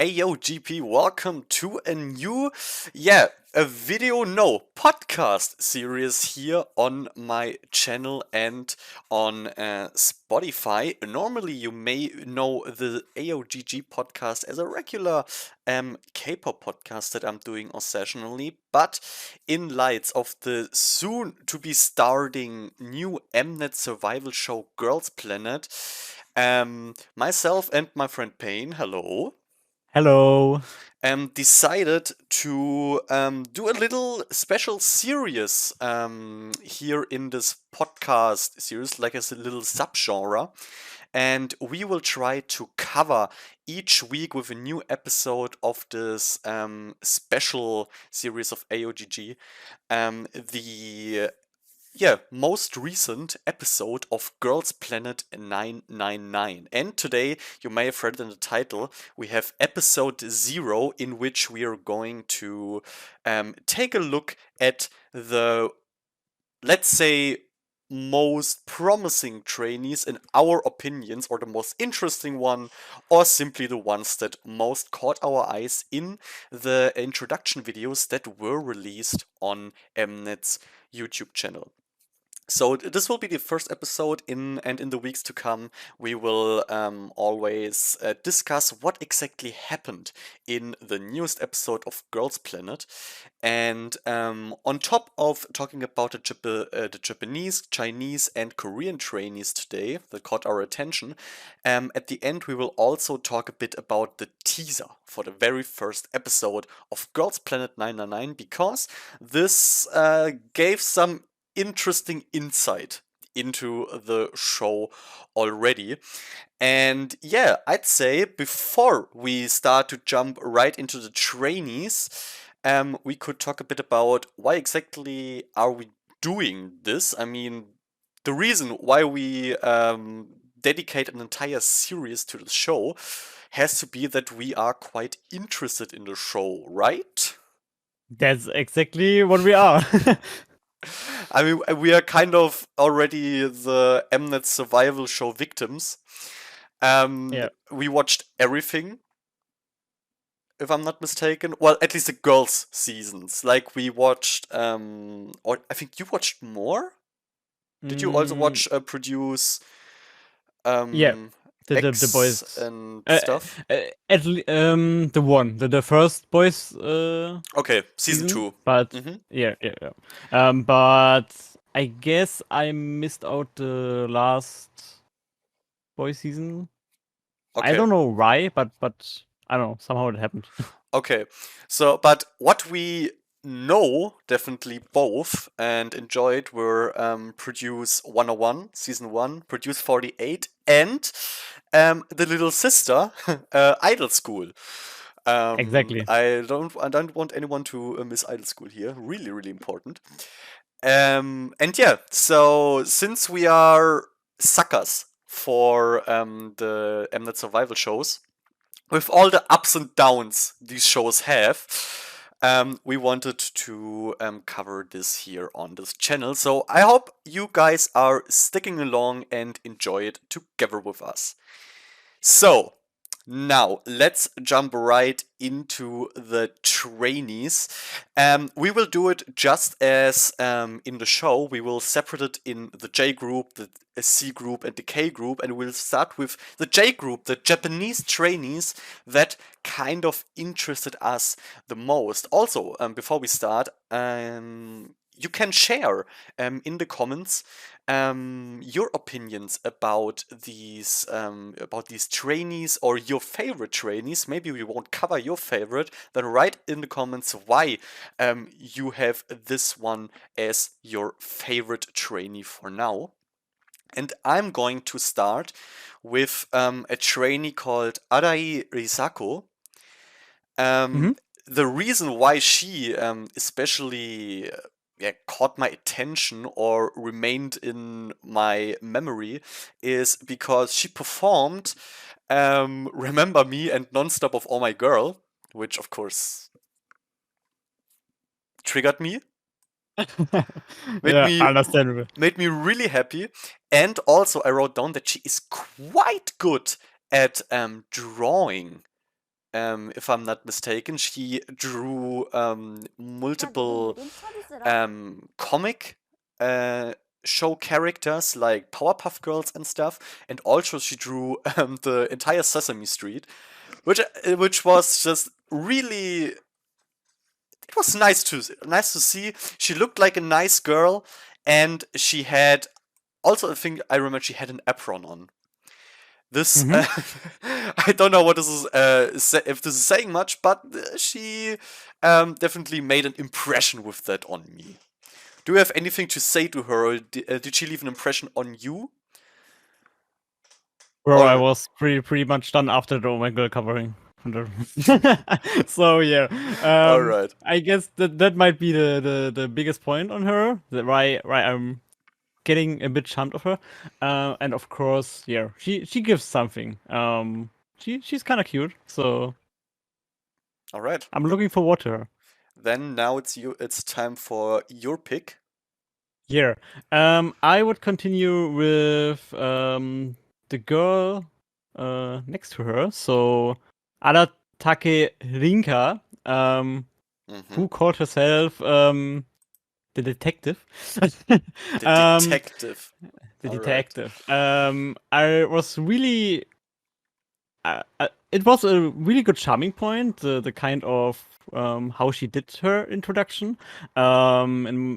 AyoGP, welcome to a new, a video, no, podcast series here on my channel and on Spotify. Normally, you may know the AyoGG podcast as a regular K-pop podcast that I'm doing occasionally, but in light of the soon to be starting new Mnet survival show Girls Planet, myself and my friend Payne, hello, Hello. decided to do a little special series here in this podcast series, like as a little subgenre. And we will try to cover each week with a new episode of this special series of AOGG the most recent episode of Girls Planet 999. And today, you may have read in the title, we have episode 0, in which we are going to take a look at the, let's say, most promising trainees in our opinions, or the most interesting one, or simply the ones that most caught our eyes in the introduction videos that were released on Mnet's YouTube channel. So this will be the first episode in the weeks to come, we will always discuss what exactly happened in the newest episode of Girls Planet. And on top of talking about the Japanese, Chinese, and Korean trainees today that caught our attention, at the end we will also talk a bit about the teaser for the very first episode of Girls Planet 999, because this gave some interesting insight into the show already. And yeah, I'd say before we start to jump right into the trainees, we could talk a bit about why exactly are we doing this. I mean, the reason why we dedicate an entire series to the show has to be that we are quite interested in the show, right? That's exactly what we are. I mean, we are kind of already the Mnet survival show victims. Yeah. We watched everything, if I'm not mistaken. Well, at least the girls' seasons. Like we watched, or I think you watched more. Did you also Mm, watch Produce yeah. um, The X boys. and Uh, stuff? the one, the first boys Okay, season season, 2. but Mm-hmm. yeah. But I guess I missed out the last boy season. I Okay. don't know why, but I don't know. Somehow it happened. Okay, so but what we know definitely both and enjoyed were Produce 101 season 1, Produce 48, and the little sister Idol School. Exactly. I don't want anyone to miss Idol School here. Really, really important. And yeah, so since we are suckers for the Mnet survival shows, with all the ups and downs these shows have, we wanted to cover this here on this channel. So I hope you guys are sticking along and enjoy it together with us. So, now let's jump right into the trainees. We will do it just as in the show. We will separate it in the J group, the C group, and the K group, and we'll start with the J group, the Japanese trainees that kind of interested us the most. Also, before we start, you can share in the comments your opinions about these trainees or your favorite trainees. Maybe we won't cover your favorite. Then write in the comments why you have this one as your favorite trainee for now. And I'm going to start with a trainee called Arai Risako. Hmm. The reason why she especially caught my attention or remained in my memory is because she performed Remember Me and Nonstop of Oh My Girl, which of course triggered me, made Yeah, me understandable. made me really happy. And also I wrote down that she is quite good at drawing. if I'm not mistaken. She drew multiple comic uh, show characters like Powerpuff Girls and stuff, and also she drew the entire Sesame Street, which was just really, it was nice to see. She looked like a nice girl, and she had also a thing I remember. She had an apron on. This Mm-hmm. I don't know what this is if this is saying much, but she definitely made an impression with that on me. Do you have anything to say to her, or did she leave an impression on you? Bro, I Or was pretty much done after the Omegle covering. So yeah, all right, I guess that might be the biggest point on her. That why I'm getting a bit charmed of her. And of course, yeah, she gives something. She's kind of cute, so all right. I'm looking forward to her. Then now it's time for your pick. Yeah. I would continue with the girl next to her. So Aratake Rinka, Mm-hmm. who called herself the detective. The um, detective. the All right. detective. I was really it was a really good charming point. The kind of how she did her introduction,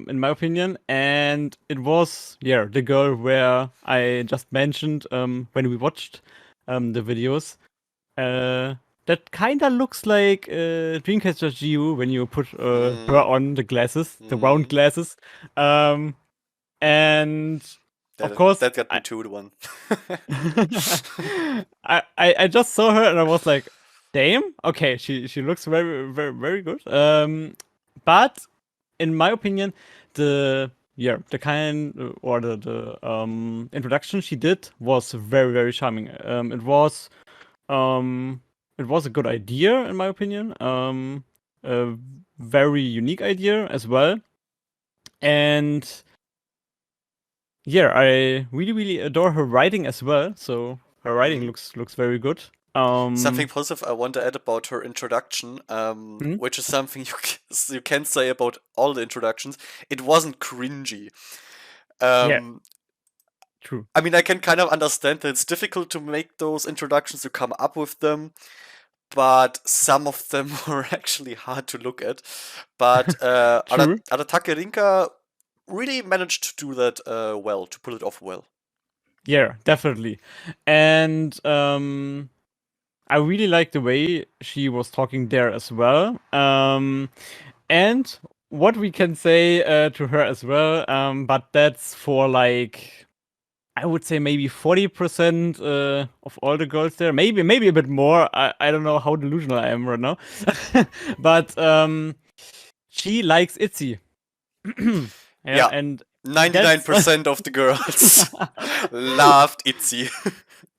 in my opinion, and it was the girl where I just mentioned when we watched the videos. Uh, that kind of looks like Dreamcatcher GU when you put her Mm, on the glasses, the round mm. glasses, um, and of That course that got me too. The one. I just saw her and I was like, damn, okay, she looks very good. But in my opinion, the kind or the introduction she did was very charming. Um it was a good idea in my opinion. A very unique idea as well. And yeah, I really adore her writing as well. So her writing Hmm. looks very good. Something Um, positive I want to add about her introduction, hmm? which is something you can say about all the introductions. It wasn't cringy. Yeah, Um, true. I mean, I can kind of understand that it's difficult to make those introductions, to come up with them, but some of them were actually hard to look at. But True. Aratake Rinka really managed to do that well, to pull it off well. Yeah, definitely. And I really like the way she was talking there as well. And what we can say to her as well, but that's for like I would say maybe 40% of all the girls there. Maybe a bit more. I don't know how delusional I am right now. But she likes Itzy. Yeah, Yeah, and that's 99% of the girls loved Itzy.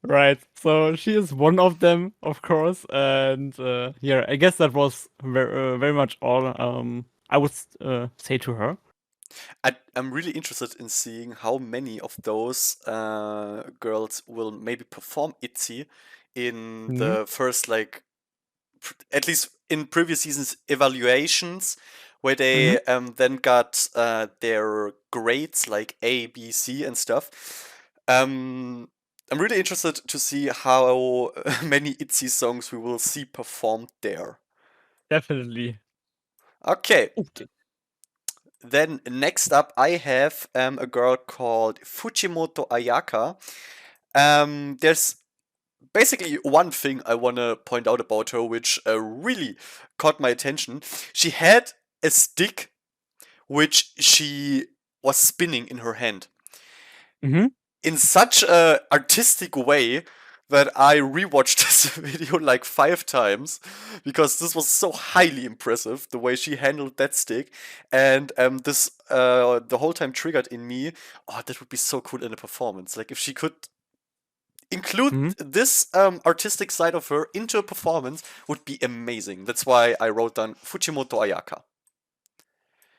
right. So she is one of them, of course. And yeah, I guess that was very much all I would say to her. I'm really interested in seeing how many of those girls will maybe perform Itzy in Hmm. the first, like, at least in previous seasons, evaluations, where Hmm. they then got their grades like A, B, C, and stuff. Um, I'm really interested to see how many Itzy songs we will see performed there. Definitely. Okay, Okay. then next up, I have a girl called Fujimoto Ayaka. There's basically one thing I want to point out about her, which really caught my attention. She had a stick which she was spinning in her hand Hmm. in such a artistic way that I rewatched this video like 5 times because this was so highly impressive the way she handled that stick, and this the whole time triggered in me. Oh, that would be so cool in a performance. Like if she could include Hmm. this artistic side of her into a performance, would be amazing. That's why I wrote down Fujimoto Ayaka.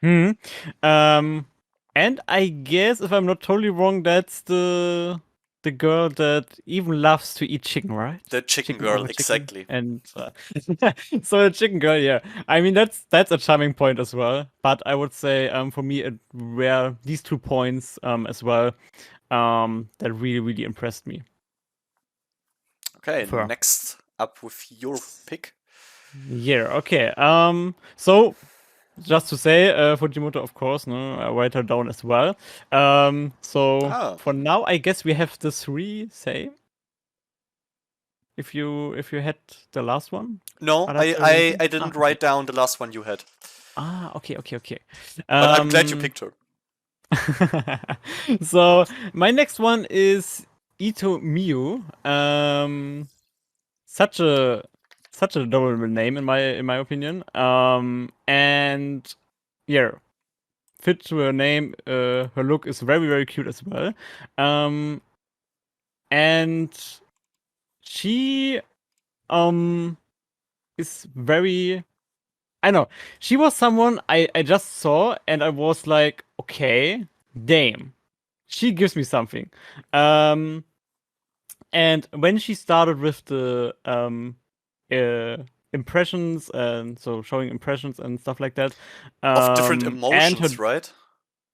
Hmm. Um, and I guess if I'm not totally wrong, that's the the girl that even loves to eat chicken, right? The chicken Chicken girl, over chicken, exactly. and so the chicken girl, yeah. I mean, that's a charming point as well. But I would say, for me, it were these 2 points, as well, that really impressed me. Okay, For next up with your pick. yeah, okay. So just to say, Fujimoto, of course, no, I write her down as well. So Ah, for now, I guess we have the three same. If you had the last one, no, that's very easy. I didn't Okay. write down the last one you had, Okay. but I'm glad you Um, picked her. so my next one is Ito Miyu. Such a such a adorable name in my opinion. And yeah, fit to her name. Her look is very cute as well. Um, and she is very. I know she was someone I just saw and I was like, okay, damn, she gives me something. Um, and when she started with the uh, impressions and so showing impressions and stuff like that, Of different and her emotions, right?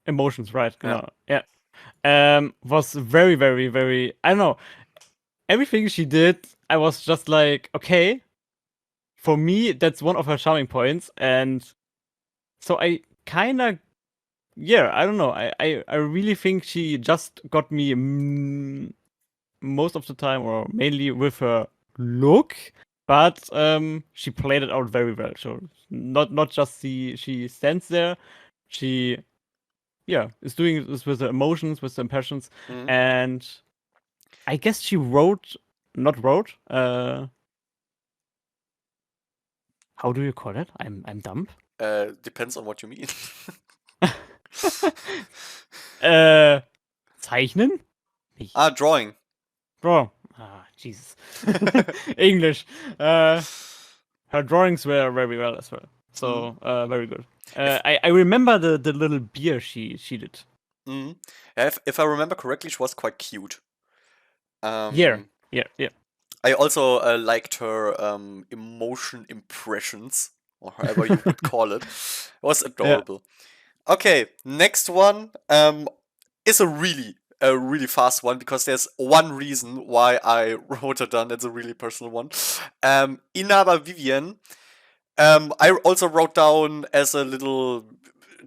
emotions, right? Yeah. Yeah. Was very. I don't know. Everything she did, I was just like, okay. For me, that's one of her charming points, and so I kind of, yeah, I don't know. I really think she just got me, most of the time, or mainly with her look, but she played it out very well. So not just she stands there, she, yeah, is doing this with the emotions, with the impressions, Mhm. and I guess she wrote, not wrote. How do you call it? I'm dumb. Depends on what you mean. äh, Zeichnen? Nicht. Ah, drawing. Draw. Ah, Jesus. English. Her drawings were very well as well. Mhm. So, very good. If I remember the little beer she did. mhm. If I remember correctly, she was quite cute. Yeah. Um, Yeah. I also liked her emotion impressions, or however you would call it. It was Yeah. adorable. Okay, next one is a really fast one because there's one reason why I wrote it down. It's a really personal one. Inaba Vivian. I also wrote down as a little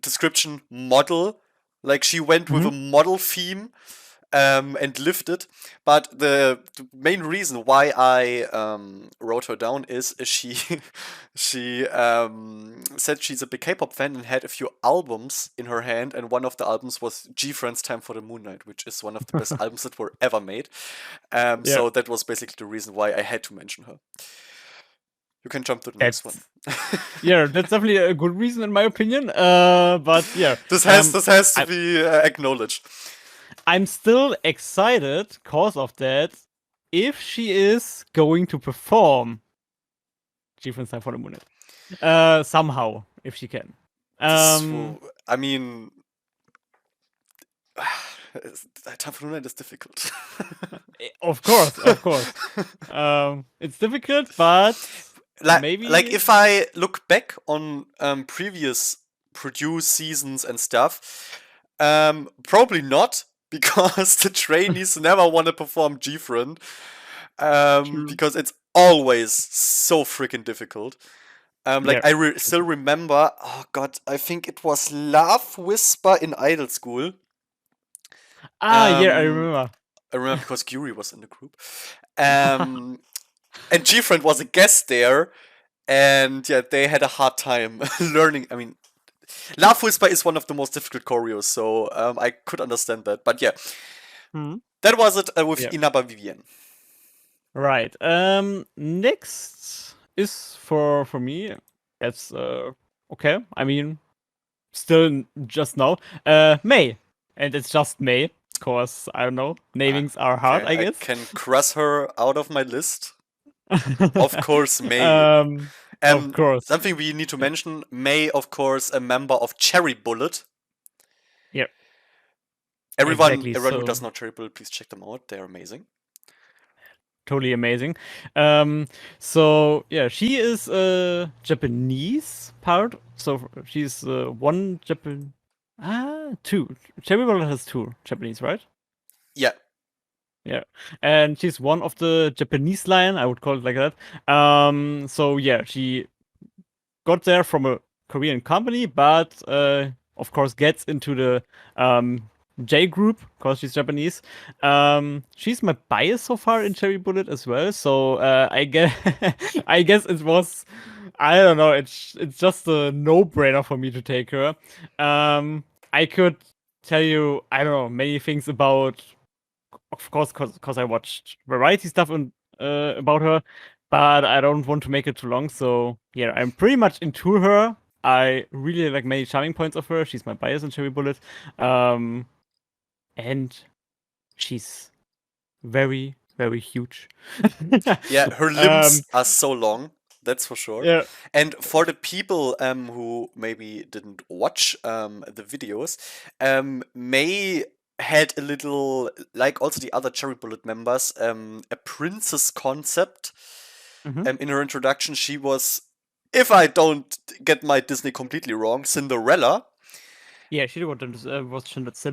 description model. Like she went with Mhm. a model theme and lived it. But the main reason why I wrote her down is she she said she's a big K-pop fan and had a few albums in her hand, and one of the albums was G Friend's Time for the Moonlight, which is one of the best albums that were ever made. Yeah. So that was basically the reason why I had to mention her. You can jump to the next one. That's yeah. That's definitely a good reason in my opinion. But yeah. This has to I be acknowledged. I'm still excited cause of that. If she is going to perform Chieftain's Time for the Moonlight. Somehow, if she can. This Um, will, I mean, Time for Moonlight is difficult. of course. It's difficult, but like maybe. if I look back on previous produced seasons and stuff, probably not because the trainees never want to perform Gfriend, True. because it's always so freaking difficult. Like Yeah. I still remember, oh god, I think it was Love Whisper in Idol School. Yeah, I Um, remember. I remember because Guri was in the group. Um, and Gfriend was a guest there, and yeah, they had a hard time learning. I mean, Love Whisper is one of the most difficult choreos, so I could understand that. But yeah, Hmm. that was it with Yeah. Inaba Vivian. Right. Next is for me. That's okay. I mean, still just now. May, and it's just May. Cause I don't know. Namings are hard, Okay, I I guess. can cross her out of my list. Of course, May. Of course. Something we need to mention: May, of course, a member of Cherry Bullet. Yeah. Everyone Exactly. who does So know Cherry Bullet, please check them out. They're amazing. totally amazing. So yeah, she is a Japanese part. So she's one Japan. Two. Cherry Bullet has two Japanese, right? Yeah. Yeah, and she's one of the Japanese line. I would call it like that. So yeah, she got there from a Korean company, but of course gets into the J group because she's Japanese. She's my bias so far in Cherry Bullet as well. So I guess I guess it was, I don't know. It's just a no brainer for me to take her. I could tell you, I don't know, many things about, of course, because I watched variety stuff about her, but I don't want to make it too long. So yeah, I'm pretty much into her. I really like many charming points of her. She's my bias in Cherry Bullet, um, and she's very very huge. Yeah, her limbs um, are so long, that's for sure. yeah. And for the people who maybe didn't watch the videos, May had a little, like also the other Cherry Bullet members, a princess concept. Mhm. In her introduction, she was, if I don't get my Disney completely wrong, Cinderella. Yeah, she was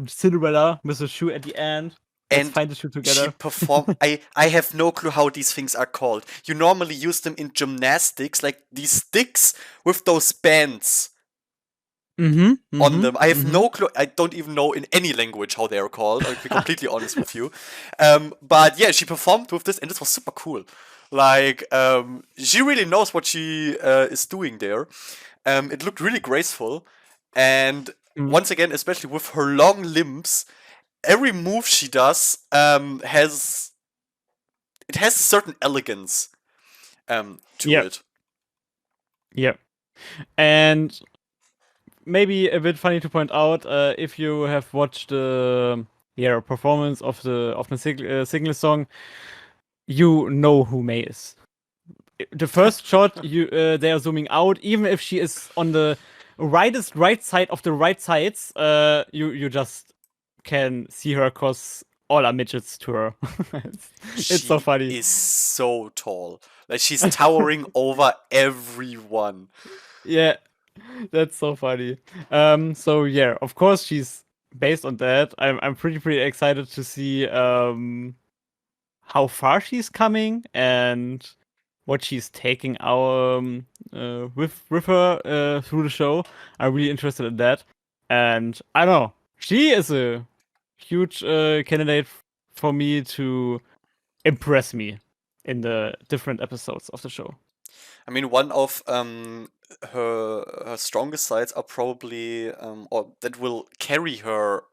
Cinderella with the shoe at the end. Let's And find the shoe she together. performed. I have no clue how these things are called. You normally use them in gymnastics, like these sticks with those bands Mhm. on Mhm. them. I have Mhm. no clue. I don't even know in any language how they are called. I'll be completely honest with you. But yeah, she performed with this, and this was super cool. Like, she really knows what she is doing there. It looked really graceful, and Mhm. once again, especially with her long limbs, every move she does has a certain elegance to Yeah. it. Yeah. And maybe a bit funny to point out, if you have watched the yeah performance of the signal song, you know who May is. The first shot, they are zooming out, even if she is on the right side of the right sides, you just can see her cause all are midgets to her. It's so She funny. is so tall. Like she's towering over everyone. Yeah, that's so funny. So yeah, of course she's based on that. I'm pretty excited to see how far she's coming and what she's taking our with her through the show. I'm really interested in that, and I don't know. She is a huge candidate for me to impress me in the different episodes of the show. I mean, one of her strongest sides are probably, or that will carry her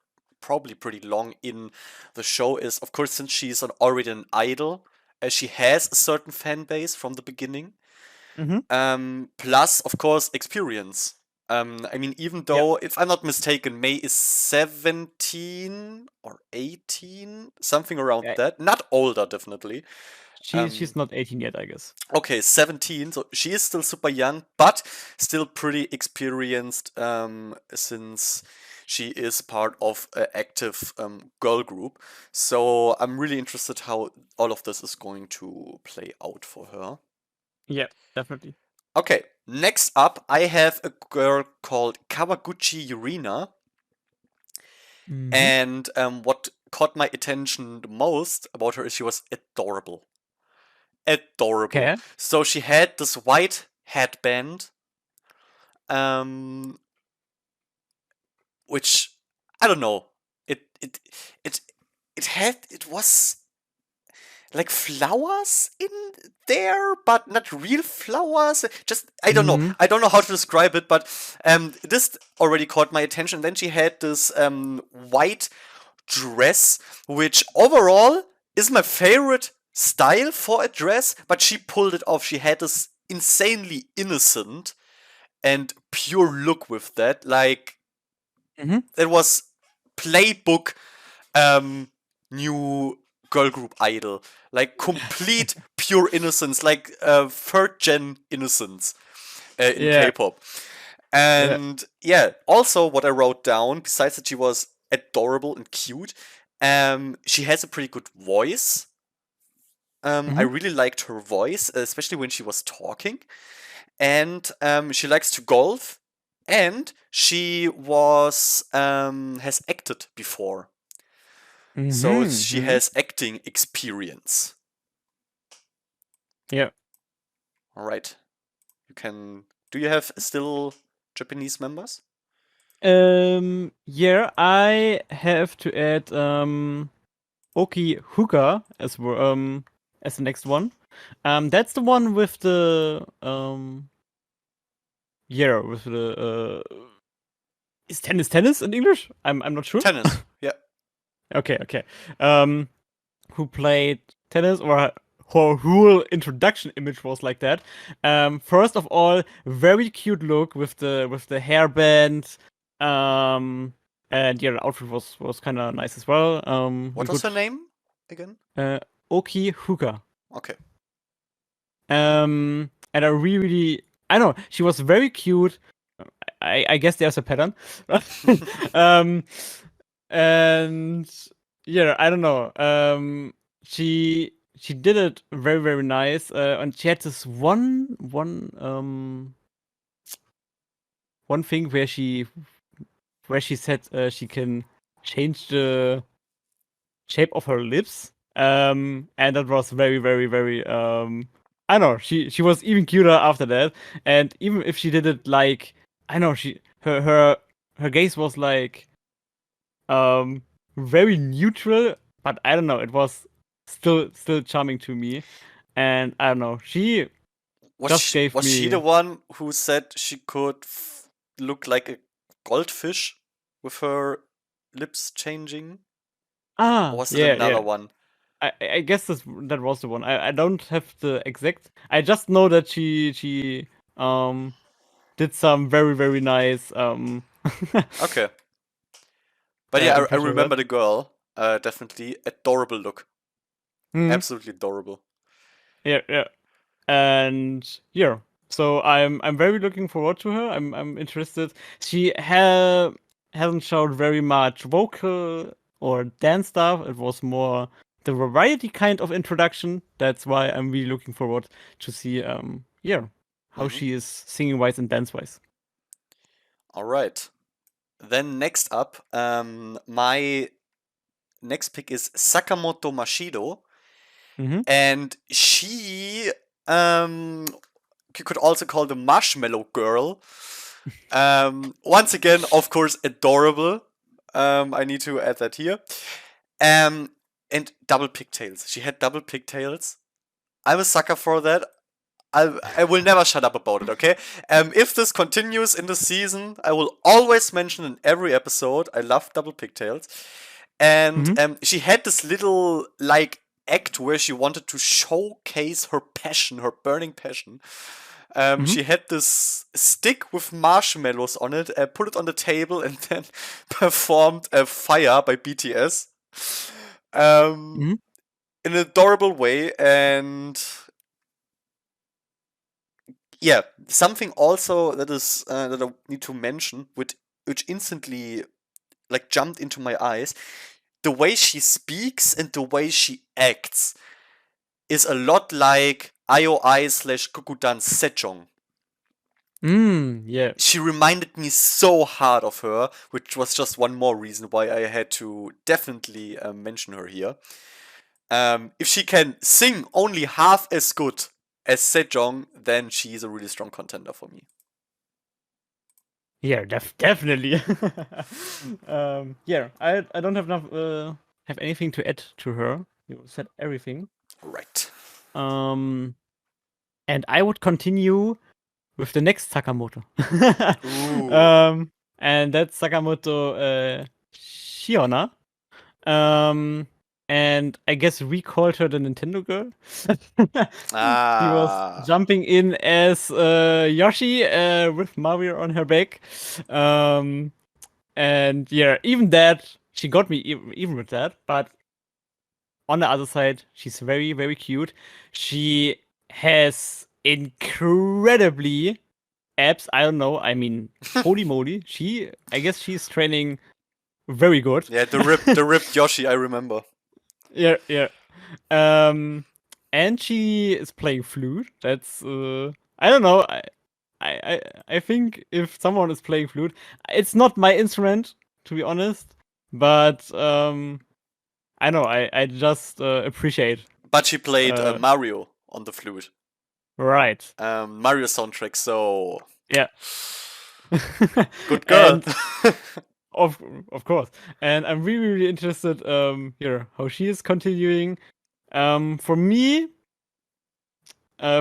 probably pretty long in the show is, of course, since she's already an idol, as she has a certain fan base from the beginning. Mm-hmm. Plus, of course, experience. I mean, even Yeah, though, if I'm not mistaken, May is 17 or 18, something around yeah. that. Not older, definitely. She's not 18 yet, I guess. Okay, 17, so she is still super young, but still pretty experienced since she is part of an active girl group. So I'm really interested how all of this is going to play out for her. Yeah, definitely. Okay, next up, I have a girl called Kawaguchi Yurina, Mm-hmm. and what caught my attention the most about her is she was adorable. Adorable. Okay. So she had this white headband, um, which I don't know. It it it it was like flowers in there, but not real flowers. Just I don't know. Mm-hmm. I don't know how to describe it, but this already caught my attention. Then she had this white dress, which overall is my favorite style for a dress, but she pulled it off. She had this insanely innocent and pure look with that. Like Mm-hmm. that was playbook um new girl group idol, like complete pure innocence, like third gen innocence in Yeah. K-pop. Yeah. And yeah, also what I wrote down, besides that she was adorable and cute. She has a pretty good voice. I Mm-hmm. really liked her voice, especially when she was talking. And she likes to golf, and she was has acted before, so she Mm-hmm. has acting experience. Yeah. All right, you can. Do you have still Japanese members? Yeah, I have to add Oki Huka as the next one. That's the one with the yeah, with the is tennis in English? I'm not sure. Tennis. Yeah. Okay, okay. Um, who played tennis, or her whole introduction image was like that. First of all, very cute look with the hairband. Um, and yeah, the outfit was kind of nice as well. We What was could her name again? uh, Oki Huka. Okay. And I really, I don't know, she was very cute. I guess there's a pattern. um, and yeah, I don't know. She did it very nice. And she had this one thing where she said she can change the shape of her lips. And that was very I don't know, she was even cuter after that. And even if she did it like, I know, her gaze was like um very neutral, but I don't know, it was still charming to me. And I don't know, she just gave Was she the me one who said she could look like a goldfish with her lips changing? Or was it another yeah. one? I guess that was the one. I don't have the exact. I just know that she did some very nice Okay. But yeah, I impression of that. remember the girl. Definitely adorable look. Hmm. Absolutely adorable. Yeah. And yeah, so I'm very looking forward to her. I'm interested. She hasn't showed very much vocal or dance stuff. It was more the variety kind of introduction. That's why I'm really looking forward to see yeah, how Hmm. she is singing wise and dance wise. All right. Then next up, my next pick is Sakamoto Mashido, Mm-hmm. and she um you could also call the Marshmallow Girl. Once again, of course, adorable. I need to add that here. Um, and double pigtails. She had double pigtails. I'm a sucker for that. I will never shut up about it, okay? If this continues in the season, I will always mention in every episode. I love double pigtails. And Mm-hmm. she had this little, like, act where she wanted to showcase her passion, her burning passion. Mm-hmm. She had this stick with marshmallows on it, put it on the table, and then performed a Fire by BTS. Um, Mm-hmm. in an adorable way, and yeah, something also that is that I need to mention, which instantly like jumped into my eyes, the way she speaks and the way she acts is a lot like IOI slash Kukudan Sejong. Yeah. She reminded me so hard of her, which was just one more reason why I had to definitely mention her here. If she can sing only half as good as Sejong, then she's a really strong contender for me. Yeah, definitely. Yeah, I don't have enough have anything to add to her. You said everything. Right. Um, and I would continue with the next Sakamoto. Ooh. um, and that's Sakamoto Shiona. Um, and I guess we called her the Nintendo girl. She was Ah. jumping in as Yoshi with Mario on her back. Um, and yeah, even that, she got me even with that. But on the other side, she's very cute. She has incredibly abs. I don't know. I mean, holy moly. I guess she's training very good. Yeah, the ripped Yoshi, I remember. Yeah, yeah. Um, and she is playing flute. That's I don't know. I think if someone is playing flute, it's not my instrument to be honest, but I know I just appreciate. But she played Uh, Mario on the flute. right. Mario soundtrack, so Yeah. good girl. And of of course. And I'm really really interested here how she is continuing. For me,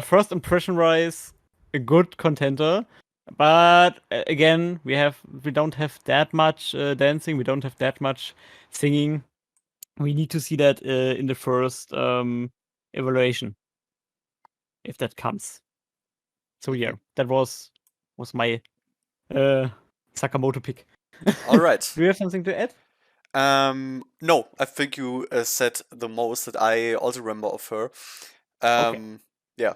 first impression wise, a good contender. But again, we don't have that much dancing. We don't have that much singing. We need to see that in the first evaluation, if that comes. So yeah, that was my uh, Sakamoto pick. All right. Do you have something to add? No, I think you said the most that I also remember of her. Okay. Yeah.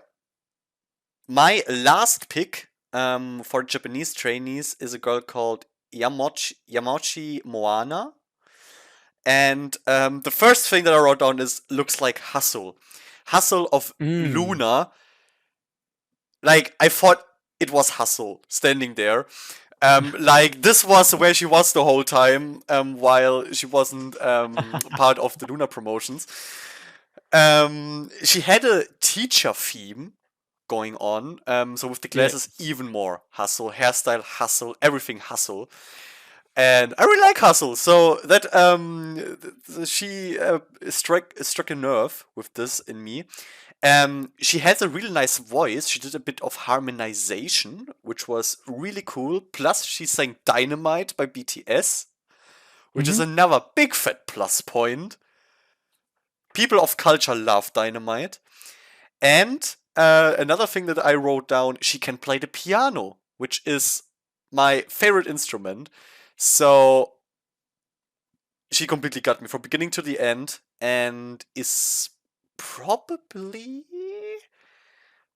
My last pick for Japanese trainees is a girl called Yamauchi Moana. And the first thing that I wrote down is looks like Hustle. Hustle of Mm. Luna. Like, I thought it was Hustle standing there. Like, this was where she was the whole time while she wasn't part of the Luna promotions. She had a teacher theme going on. So with the glasses, Yes. even more hustle, hairstyle hustle, everything hustle. And I really like hustle. So that she struck a nerve with this in me. She has a really nice voice. She did a bit of harmonization, which was really cool. Plus, she sang Dynamite by BTS, which is Mm-hmm. another big fat plus point. People of culture love Dynamite. And another thing that I wrote down, she can play the piano, which is my favorite instrument. So she completely got me from beginning to the end and is probably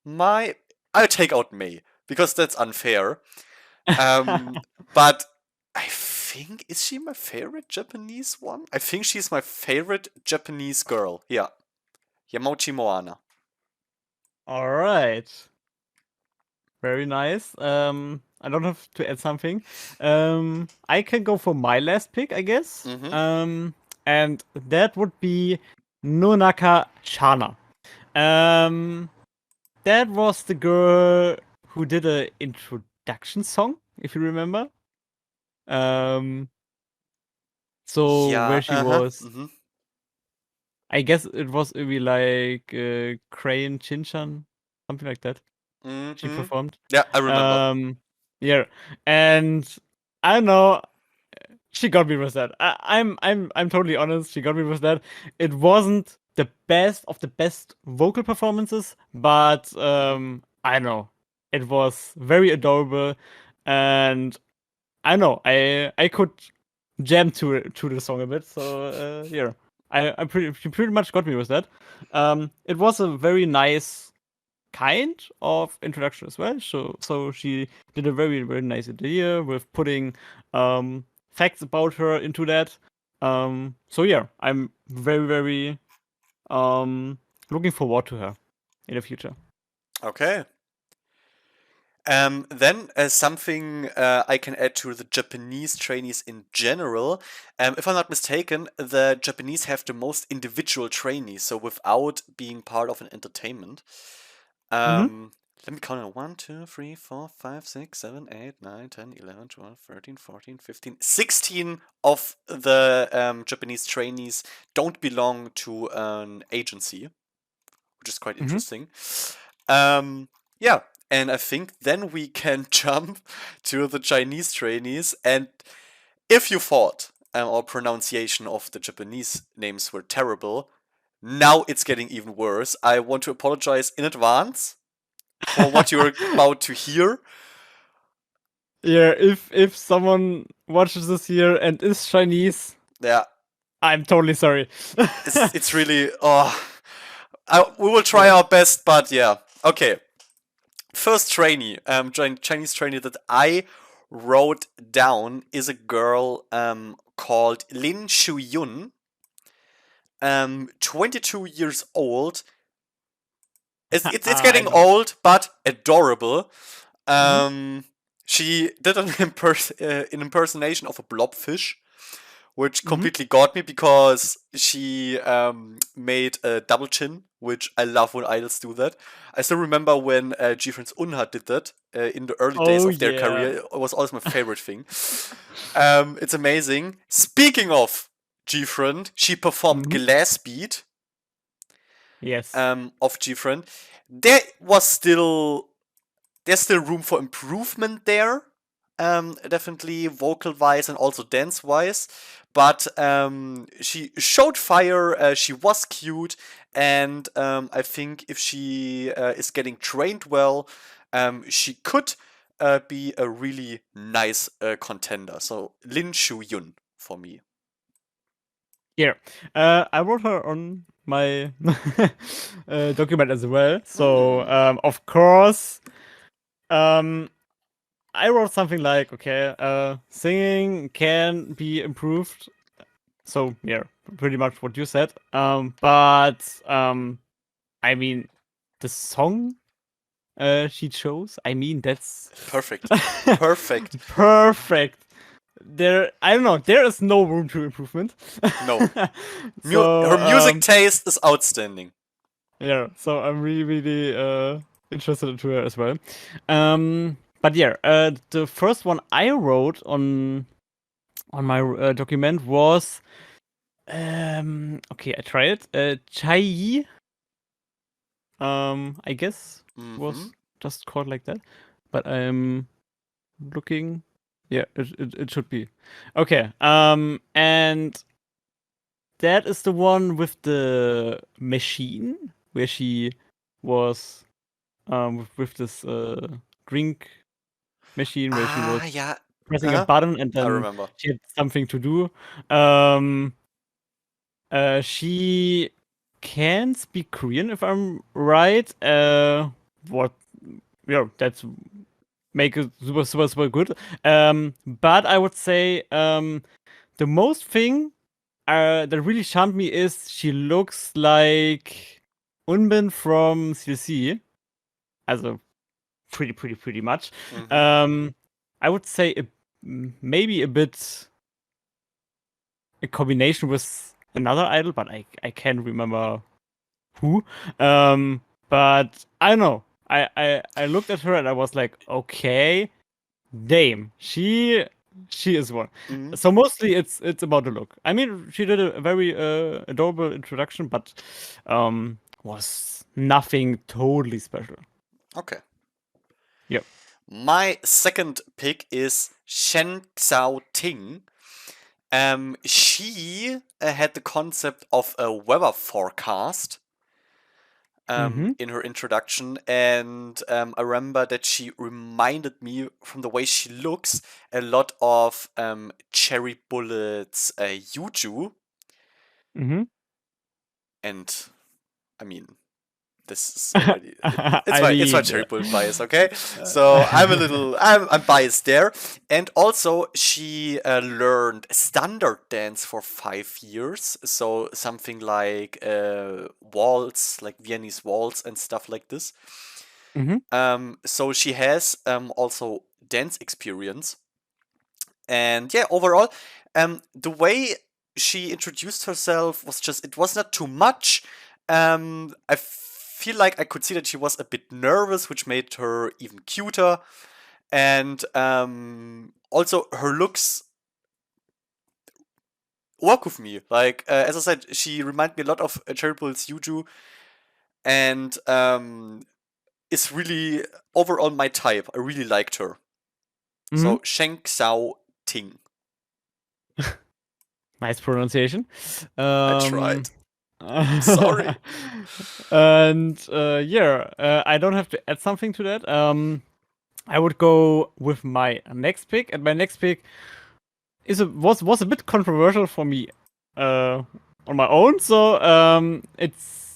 my. I'll take out May because that's unfair. Um, but I think, is she my favorite Japanese one? I think she's my favorite Japanese girl. Yeah, Yamauchi Moana. All right. Very nice. I don't have to add something. I can go for my last pick, I guess. Mm-hmm. And that would be Nonaka Chana. Um, that was the girl who did a introduction song, if you remember. Um, so Yeah. where she Uh huh. was, Mm-hmm. I guess it was maybe like Crane Chinchan, something like that. She Mm-hmm. performed. Yeah, I remember. Um, yeah, and I don't know. She got me with that. I'm totally honest. She got me with that. It wasn't the best of the best vocal performances, but Mm-hmm. I know it was very adorable, and I know I could jam to the song a bit. So yeah, I pretty she pretty much got me with that. It was a very nice kind of introduction as well. So she did a very very nice idea with putting facts about her into that. So yeah, I'm very very looking forward to her in the future. Okay. Then something I can add to the Japanese trainees in general. If I'm not mistaken, the Japanese have the most individual trainees, so without being part of an entertainment. Mm-hmm. Let me count it. 1, 2, 3, 4, 5, 6, 7, 8, 9, 10, 11, 12, 13, 14, 15, 16 of the Japanese trainees don't belong to an agency, which is quite Mm-hmm. interesting. Yeah, and I think then we can jump to the Chinese trainees. And if you thought our pronunciation of the Japanese names were terrible, now it's getting even worse. I want to apologize in advance for what you're about to hear. Yeah, if someone watches this here and is Chinese, Yeah, I'm totally sorry. it's really. Oh, we will try Yeah. our best, but yeah. Okay, first trainee, Chinese trainee that I wrote down is a girl called Lin Shu-yun, 22 years old. It's I getting know. old, but adorable. Mhm. She did an impersonation of a blobfish, which Mhm. completely got me because she made a double chin, which I love when idols do that. I still remember when G-Friends Unha did that in the early days Oh of their yeah. career. It was always my favorite thing. It's amazing. Speaking of G-Friend, she performed Mhm. Glass Beat Yes. of G-Friend. There was still there's still room for improvement there. Definitely vocal wise and also dance wise. But she showed fire. She was cute, and I think if she is getting trained well, she could be a really nice contender. So Lin Shu Yun for me. Yeah. I wrote her on my document as well. So Mm, of course, um, I wrote something like, okay, singing can be improved. So yeah, pretty much what you said. But I mean, the song she chose. I mean, that's perfect, perfect. perfect. I don't know. There is no room to improvement. No, So her music taste is outstanding. yeah, so I'm really, really interested into her as well. But yeah, the first one I wrote on my document was okay, I try it. Chai, I guess Mm-hmm. was just called like that, but I'm looking. Yeah, it should be okay. And that is the one with the machine where she was with this drink machine where she was Ah, yeah. pressing a Huh? button and I then remember. she had something to do. Um, she can speak Korean if I'm right. What? Yeah, that's make it super super super good. But I would say the most thing that really charmed me is she looks like Unbin from CLC. Also pretty much. Mm-hmm. Um, I would say maybe a bit a combination with another idol, but I can't remember who. But I don't know. I looked at her and I was like, okay, damn, she is one. Mm-hmm. So mostly it's about the look. I mean, she did a very adorable introduction, but was nothing totally special. Okay. Yep. My second pick is Shen Xiao Ting. She had the concept of a weather forecast Mm-hmm. in her introduction, and I remember that she reminded me from the way she looks a lot of Cherry Bullet's Yuju, Mm-hmm. and I mean this is already I it's my mean, cherry bullet bias, okay? So I'm biased there. And also she learned standard dance for 5 years, so something like waltz, like Viennese waltz and stuff like this. mhm, So she has also dance experience. And yeah, overall, the way she introduced herself was just, it was not too much. I feel like I could see that she was a bit nervous, which made her even cuter. And also, her looks work with me. Like, as I said, she reminded me a lot of Cherry Bull's Yuju, and is really overall my type. I really liked her. mhm. So, Sheng Xiao Ting. Nice pronunciation. I Um, tried. I'm sorry. and yeah, I don't have to add something to that. I would go with my next pick, and my next pick was a bit controversial for me, uh, on my own. So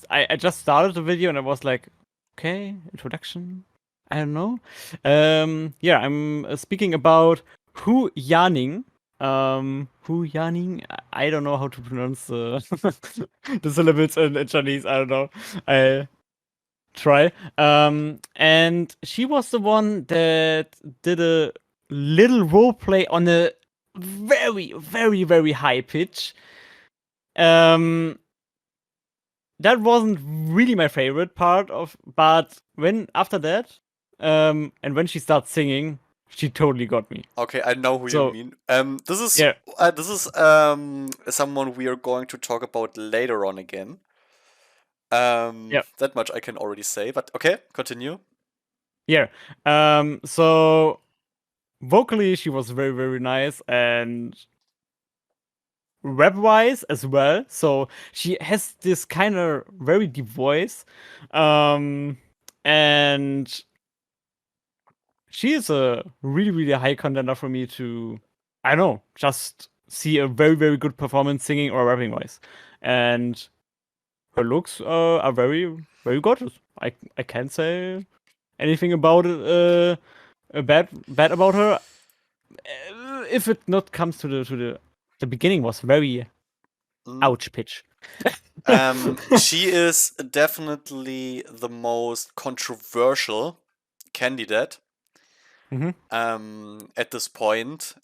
I just started the video and I was like, okay, introduction. I don't know. Yeah, I'm speaking about Hu Yaning. Hu Yaning. I don't know how to pronounce the syllables in Chinese. I don't know. I try. And she was the one that did a little role play on a very, very, very high pitch. Um, that wasn't really my favorite part of, but when after that, and when she starts singing, she totally got me. Okay, I know who you So mean. This is yeah, someone we are going to talk about later on again. yeah, That much I can already say. But okay, continue. yeah. So vocally, she was very, very nice, and rap wise as well. So she has this kind of very deep voice, um, and she is a really, really high contender for me to, I don't know, just see a very, very good performance singing or rapping wise. And her looks are very, very gorgeous. I can't say anything about it bad about her. If it not comes to the beginning was very Mm. ouch pitch. She is definitely the most controversial candidate Hmm. at this point,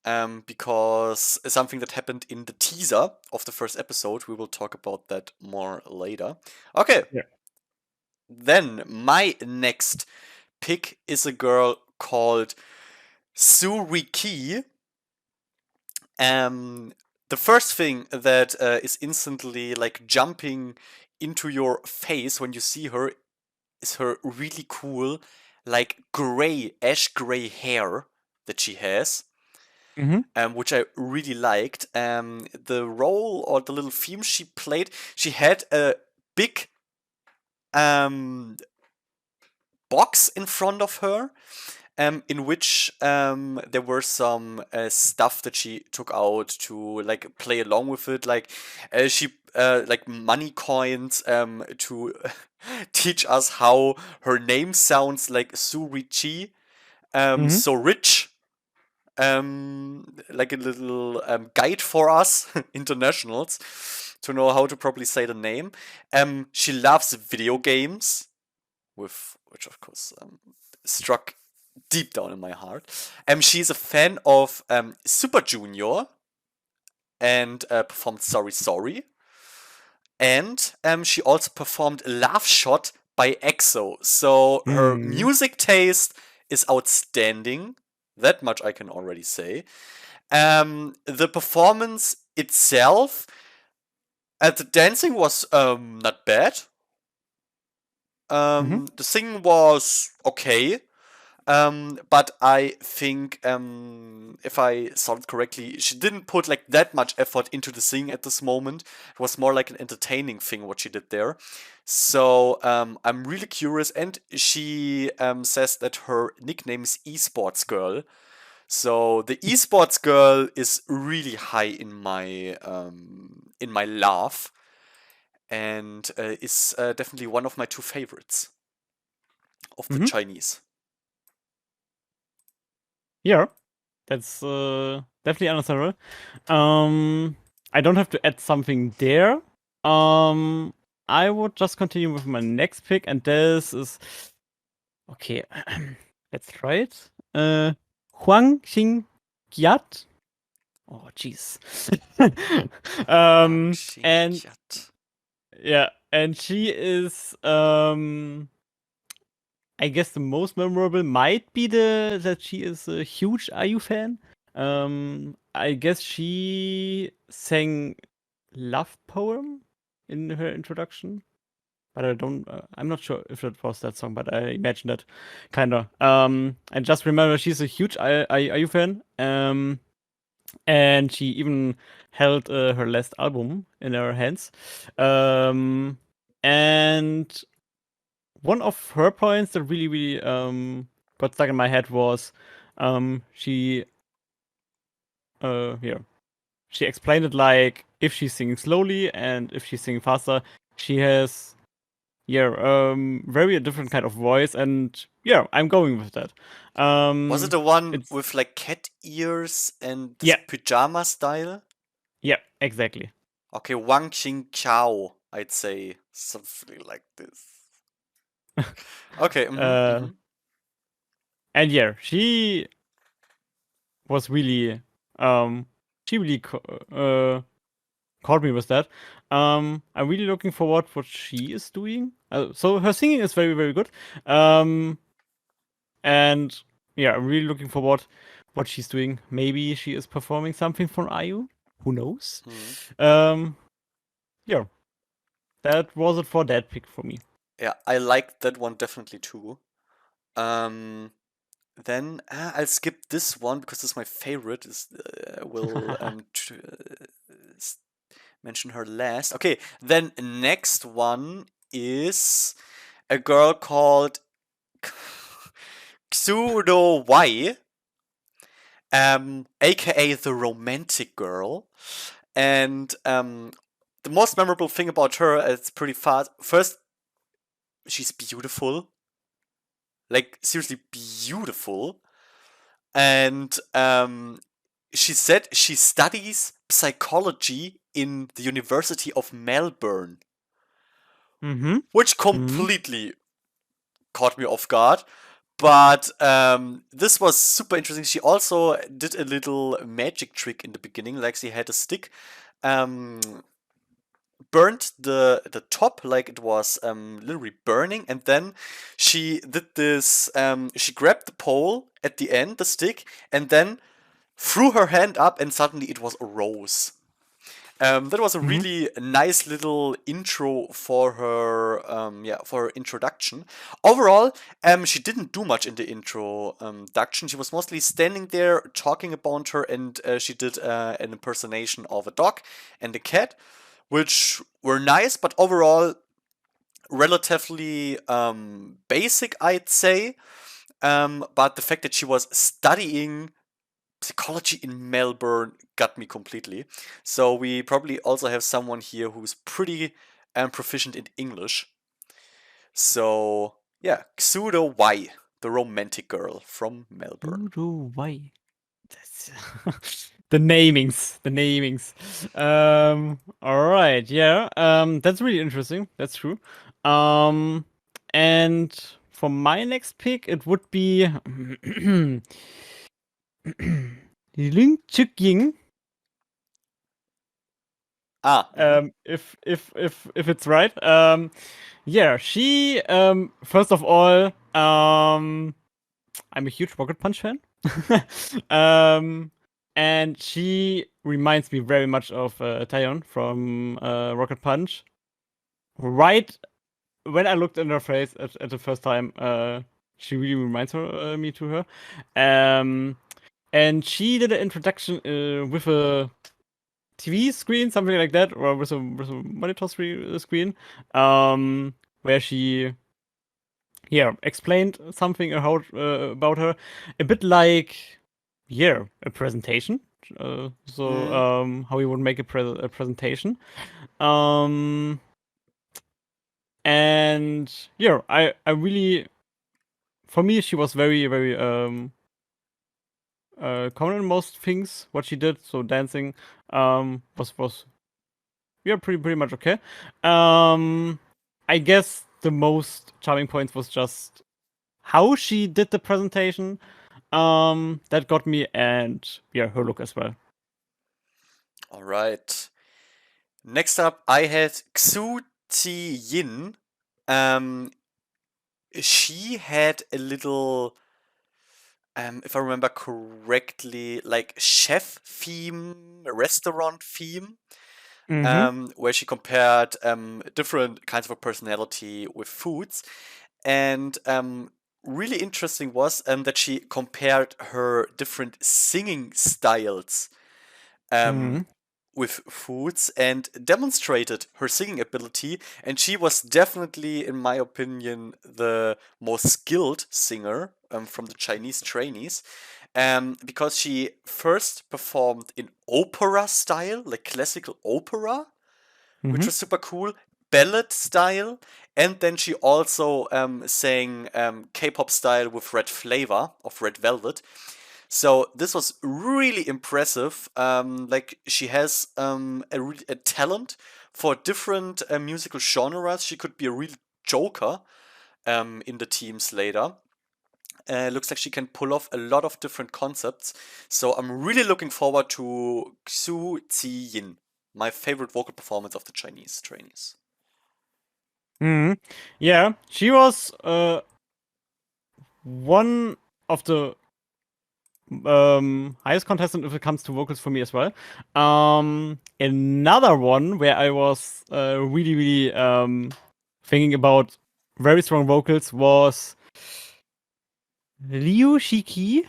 because something that happened in the teaser of the first episode. We will talk about that more later. Okay, Yeah. then my next pick is a girl called Suriki. Um, the first thing that is instantly like jumping into your face when you see her is her really cool, like gray, ash gray hair that she has, Hmm. which I really liked. The role or the little theme she played, she had a big um, box in front of her, in which there were some stuff that she took out to like play along with it, like she like money coins to teach us how her name sounds like Surichi, Hmm. so rich. Like a little guide for us internationals to know how to properly say the name. She loves video games, with which of course struck deep down in my heart. She's a fan of Super Junior and performed Sorry Sorry. And she also performed Love Shot by EXO. So her Hmm. music taste is outstanding. That much I can already say. The performance itself, the dancing was not bad. Hmm. The singing was okay. But I think, if I saw it correctly, she didn't put like that much effort into the singing at this moment. It was more like an entertaining thing what she did there. So I'm really curious, and she says that her nickname is Esports Girl. So the Esports Girl is really high in my love, and is definitely one of my two favorites of the Hmm. Chinese. Yeah, that's definitely understandable. I don't have to add something there. Um, I would just continue with my next pick, and this is okay. Let's try it. Huang Xingqiat. Oh, jeez. Huang And Xingqiat. yeah, and she is I guess the most memorable might be the that she is a huge IU fan. I guess she sang "Love Poem" in her introduction, but I don't. I'm not sure if it was that song, but I imagine that kinda. I just remember she's a huge IU fan. And she even held her last album in her hands. Um, and one of her points that really, really got stuck in my head was she here she explained it like if she's singing slowly and if she's singing faster, she has very a different kind of voice, and yeah, I'm going with that. Was it the one It's with like cat ears and this yeah, pajama style? yeah, exactly. Okay, Wang Qing Chao, I'd say something like this. Okay, Uh, and yeah, was really um, she really caught me with that. I'm really looking forward what she is doing. So her singing is very, very good. Um, and yeah, I'm really looking forward what she's doing. Maybe she is performing something for IU. Who knows? mhm. Um, yeah, that was it for that pick for me. Yeah, I liked that one definitely too. Um, then I'll skip this one because this is my favorite. I will s- mention her last. Okay, then next one is a girl called Pseudo Y, aka the romantic girl. And the most memorable thing about her, it's pretty fast. First, she's beautiful, like seriously beautiful, and she said she studies psychology in the University of Melbourne, Mm-hmm. which Mm-hmm. completely caught me off guard. But this was super interesting. She also did a little magic trick in the beginning, like she had a stick, um, burnt the top like it was literally burning, and then she did this. She grabbed the pole at the end, the stick, and then threw her hand up, and suddenly it was a rose. That was a Mm-hmm. really nice little intro for her, for her introduction. Overall, she didn't do much in the introduction. She was mostly standing there talking about her, and she did an impersonation of a dog and a cat, which were nice, but overall relatively basic, I'd say. But the fact that she was studying psychology in Melbourne got me completely. So we probably also have someone here who's pretty proficient in English. So yeah, Pseudo Y, the romantic girl from Melbourne. Voodoo Way. That's the namings. All right, yeah. That's really interesting. That's true. Um, and for my next pick, it would be Lin Chuk Ying. Ah, If it's right. Yeah, she first of all, I'm a huge Rocket Punch fan. um, and she reminds me very much of Taeyeon from Rocket Punch. Right when I looked in her face at the first time, she really reminds me to her. Um, and she did an introduction with a TV screen, something like that, or with a monitor screen, where she explained something about her, a bit like a presentation. So mm, how you would make a presentation. Um, and I really, for me, she was very very common in most things what she did. So dancing was pretty much okay. Um, I guess the most charming point was just how she did the presentation. That got me, and her look as well. all right. Next up, I had Xu Ti Yin. Um, she had a little, if I remember correctly, like chef theme, restaurant theme, Mm-hmm. where she compared different kinds of a personality with foods. And really interesting was that she compared her different singing styles Mm-hmm. um, with foods and demonstrated her singing ability. And she was definitely, in my opinion, the most skilled singer from the Chinese trainees. Because she first performed in opera style, like classical opera, which Mm-hmm. was super cool. ballad style, and then she also sang K-pop style with Red Flavor of Red Velvet. So this was really impressive. Like she has a talent for different musical genres. She could be a real joker in the teams later. Looks like she can pull off a lot of different concepts. So I'm really looking forward to Xu Ziyin, my favorite vocal performance of the Chinese trainees. Hmm. Yeah, she was one of the highest contestant if it comes to vocals for me as well. Another one where I was really, really thinking about very strong vocals was Liu Shiki.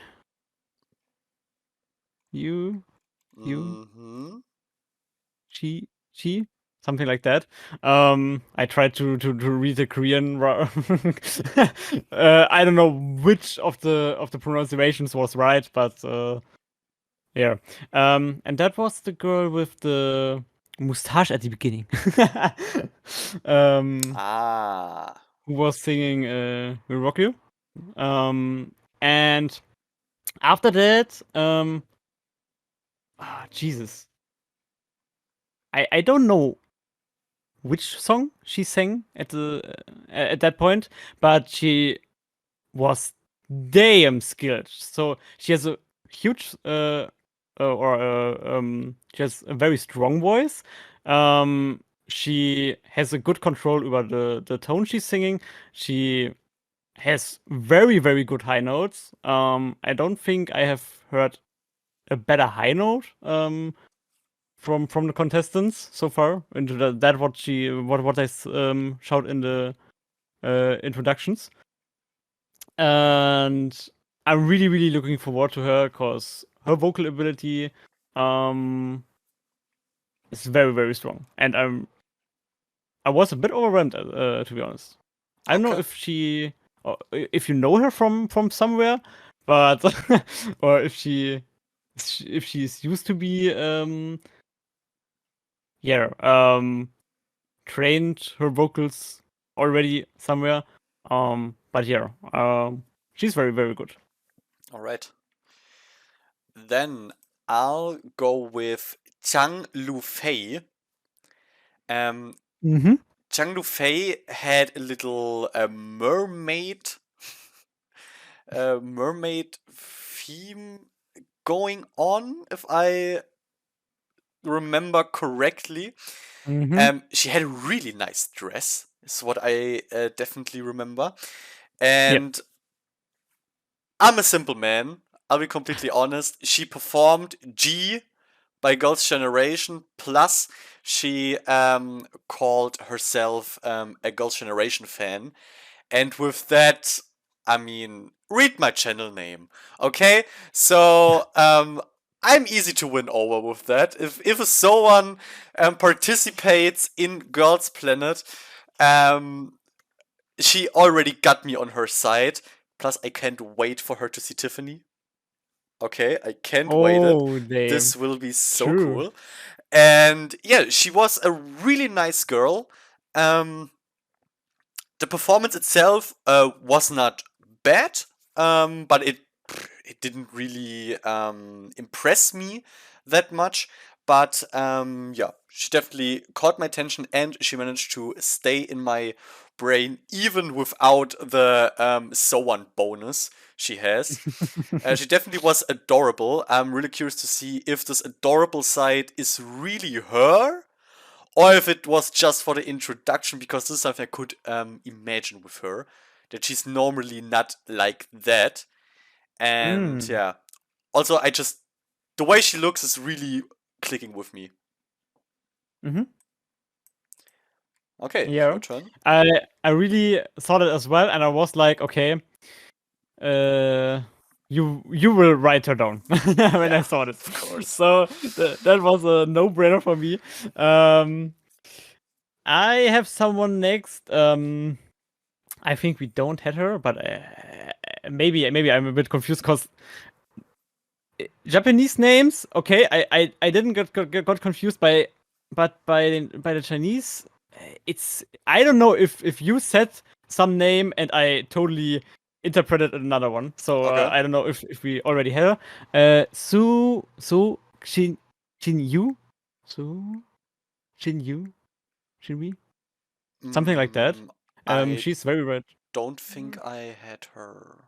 You, you, Hmm. she, something like that. I tried to read the Korean. I don't know which of the pronunciations was right, but yeah. And that was the girl with the mustache at the beginning. um, Ah. who was singing Will Rock You. And after that, Jesus. I don't know which song she sang at that point, but she was damn skilled. So she has a huge she has a very strong voice. She has a good control over the tone she's singing. She has very very good high notes. I don't think I have heard a better high note from the contestants so far into that what I showed in the introductions. And I'm really, really looking forward to her because her vocal ability um, is very, very strong. And I was a bit overwhelmed, to be honest. I don't know Okay. if if you know her from somewhere, but or if she's used to be yeah trained her vocals already somewhere. But yeah, she's very, very good. All right. Then I'll go with Chang Lu Fei. Um, Mm-hmm. Chang Lu Fei had a little mermaid theme going on, if I remember correctly. Mm-hmm. She had a really nice dress, is what I definitely remember. Yep. And I'm a simple man. I'll be completely honest. She performed G by Girls' Generation, plus she called herself a Girls' Generation fan. And with that, I mean, read my channel name, okay? So, I'm easy to win over with that. If someone participates in Girls Planet, um, she already got me on her side. Plus, I can't wait for her to see Tiffany. Okay, I can't wait it. Oh, damn. This will be so True. cool. And yeah, she was a really nice girl. Um, the performance itself was not bad, but it didn't really impress me that much. But yeah, she definitely caught my attention, and she managed to stay in my brain even without the so one bonus she has. She definitely was adorable. I'm really curious to see if this adorable side is really her or if it was just for the introduction, because this is something I could imagine with her, that she's normally not like that. And Mm. yeah, also I just the way she looks is really clicking with me. Mm-hmm. Okay, Yeah. your turn. I really thought it as well, and I was like, okay, uh, you will write her down when I Yeah, saw it. of course. So that was a no-brainer for me. Um, I have someone next. I think we don't have her, but maybe I'm a bit confused because Japanese names. Okay, I didn't got confused by, but by the Chinese. it's I don't know if you said some name and I totally interpreted another one. So Okay. I don't know if we already have her. Su Shin Yu, Su Shin Yu, Shin something like that. I She's very red. don't think I had her.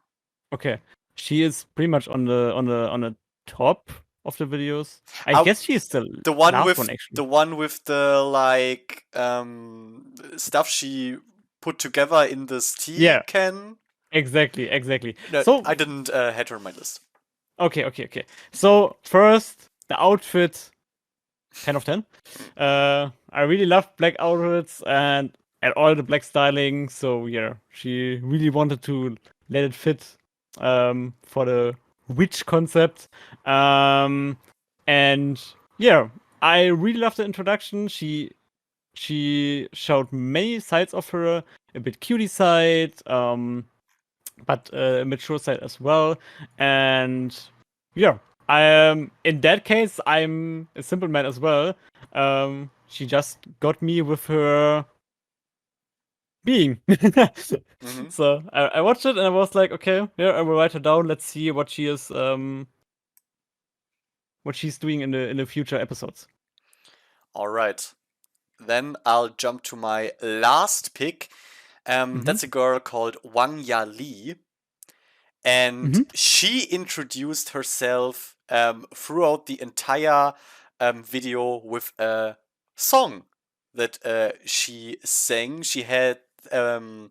Okay, she is pretty much on the top of the videos. I Uh, guess she's the the one last with one actually. the one with the like stuff she put together in this tea Yeah, can. exactly. No, So I didn't had her on my list. okay. So first, the outfit, 10 of 10. I really love black outfits and all the black styling. So yeah, she really wanted to let it fit for the witch concept. Um, and yeah, I really love the introduction. She showed many sides of her, a bit cutie side, but a mature side as well. And yeah, in that case, I'm a simple man as well. She just got me with her being. Hmm. So I watched it and I was like, okay, yeah, I will write her down. Let's see what she's doing in the future episodes. All right. Then I'll jump to my last pick. Mm-hmm. That's a girl called Wang Ya Li, and Mm-hmm. she introduced herself throughout the entire video with a song that she sang. She had um,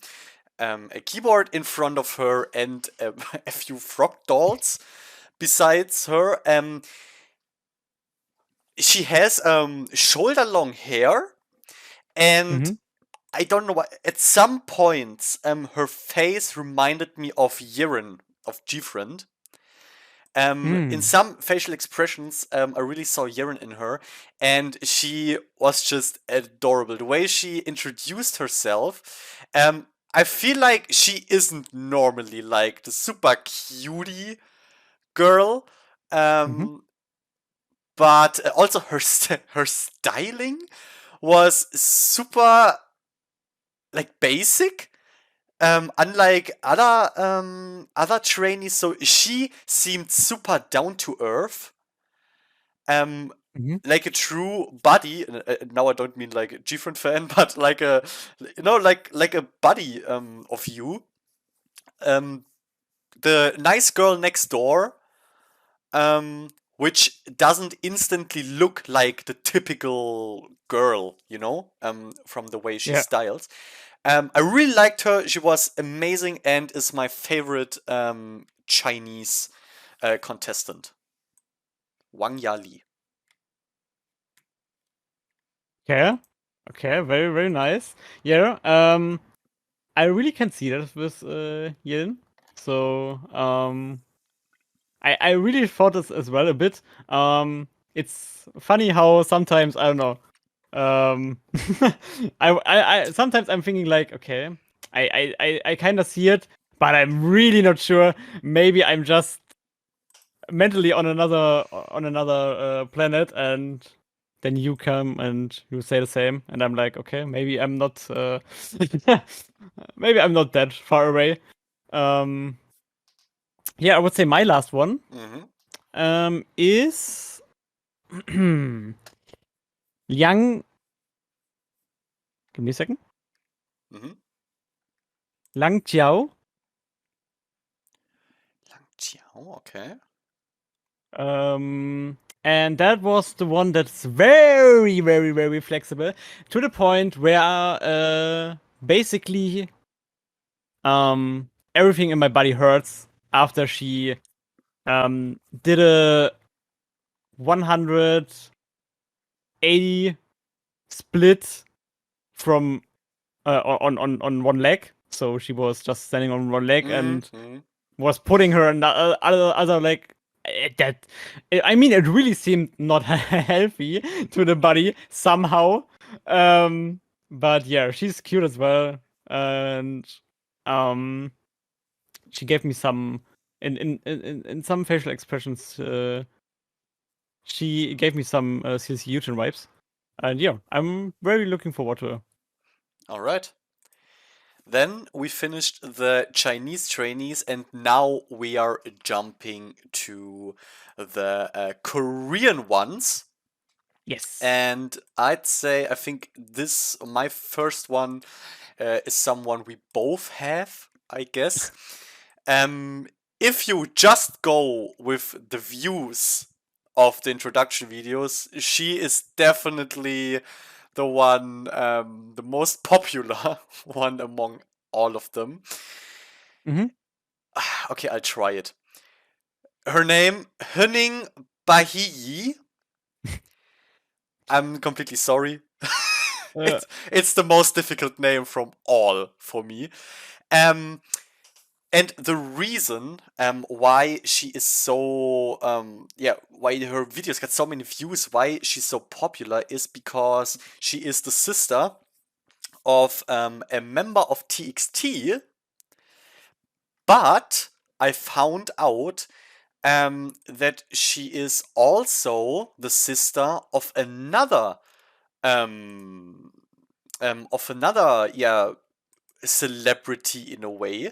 a keyboard in front of her and a few frog dolls besides her. She has shoulder long hair, and Mm-hmm. I don't know why. At some points, her face reminded me of Yiren of Gfriend. In Mm. some facial expressions, I really saw Yiren in her, and she was just adorable. The way she introduced herself, I feel like she isn't normally like the super cutie girl, Mm-hmm. um, but also her styling was super like basic. Unlike other trainees, so she seemed super down to earth. Um, Mm-hmm. like a true buddy. Now I don't mean like a different fan, but like a like a buddy of you. Um, the nice girl next door. Which doesn't instantly look like the typical girl, from the way she Yeah. styles. I really liked her. She was amazing and is my favorite Chinese contestant. Wang Yali. Okay. Okay. Very nice. Yeah. I really can see that with Yin. So I really thought this as well a bit. It's funny how sometimes I don't know. Um, I sometimes I'm thinking like, okay, I kind of see it, but I'm really not sure. Maybe I'm just mentally on another planet, and then you come and you say the same, and I'm like, okay, maybe I'm not. Maybe I'm not that far away. Um, yeah, I would say my last one Mm-hmm. is Yang. Give me a second. Mm-hmm. Lang Jiao. Lang Jiao, okay. And that was the one that's very flexible to the point where basically everything in my body hurts after she did a 180 split from on one leg. So she was just standing on one leg and Mm-hmm. was putting her other leg. That I mean, it really seemed not healthy to the body somehow. Um, but yeah, she's cute as well, and um, she gave me some in some facial expressions. She gave me some CC Eugen vibes, and yeah, I'm very looking forward to her. All right. Then we finished the Chinese trainees, and now we are jumping to the Korean ones. Yes. And I'd say I think this my first one is someone we both have, I guess. Um, if you just go with the views of the introduction videos, she is definitely the one, the most popular one among all of them. Mm-hmm. Okay, I'll try it. Her name, Henning Bahiyi. I'm completely sorry. Uh, it's the most difficult name from all for me. Um, and the reason why she is so why her videos get so many views, why she's so popular is because she is the sister of a member of TXT, but I found out that she is also the sister um, of another celebrity in a way,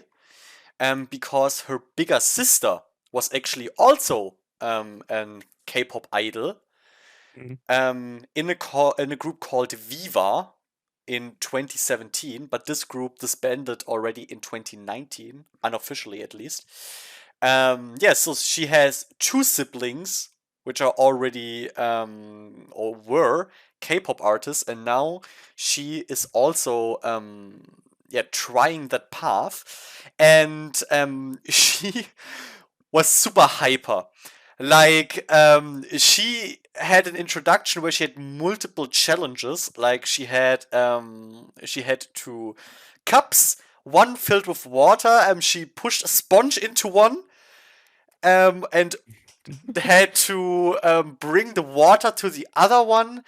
because her bigger sister was actually also an K-pop idol, mhm. in a group called Viva in 2017, but this group disbanded already in 2019, unofficially at least. Yeah, so she has two siblings, which are already or were K-pop artists, and now she is also trying that path, and she was super hyper. Like, she had an introduction where she had multiple challenges. Like, she had two cups, one filled with water, and she pushed a sponge into one, and had to bring the water to the other one.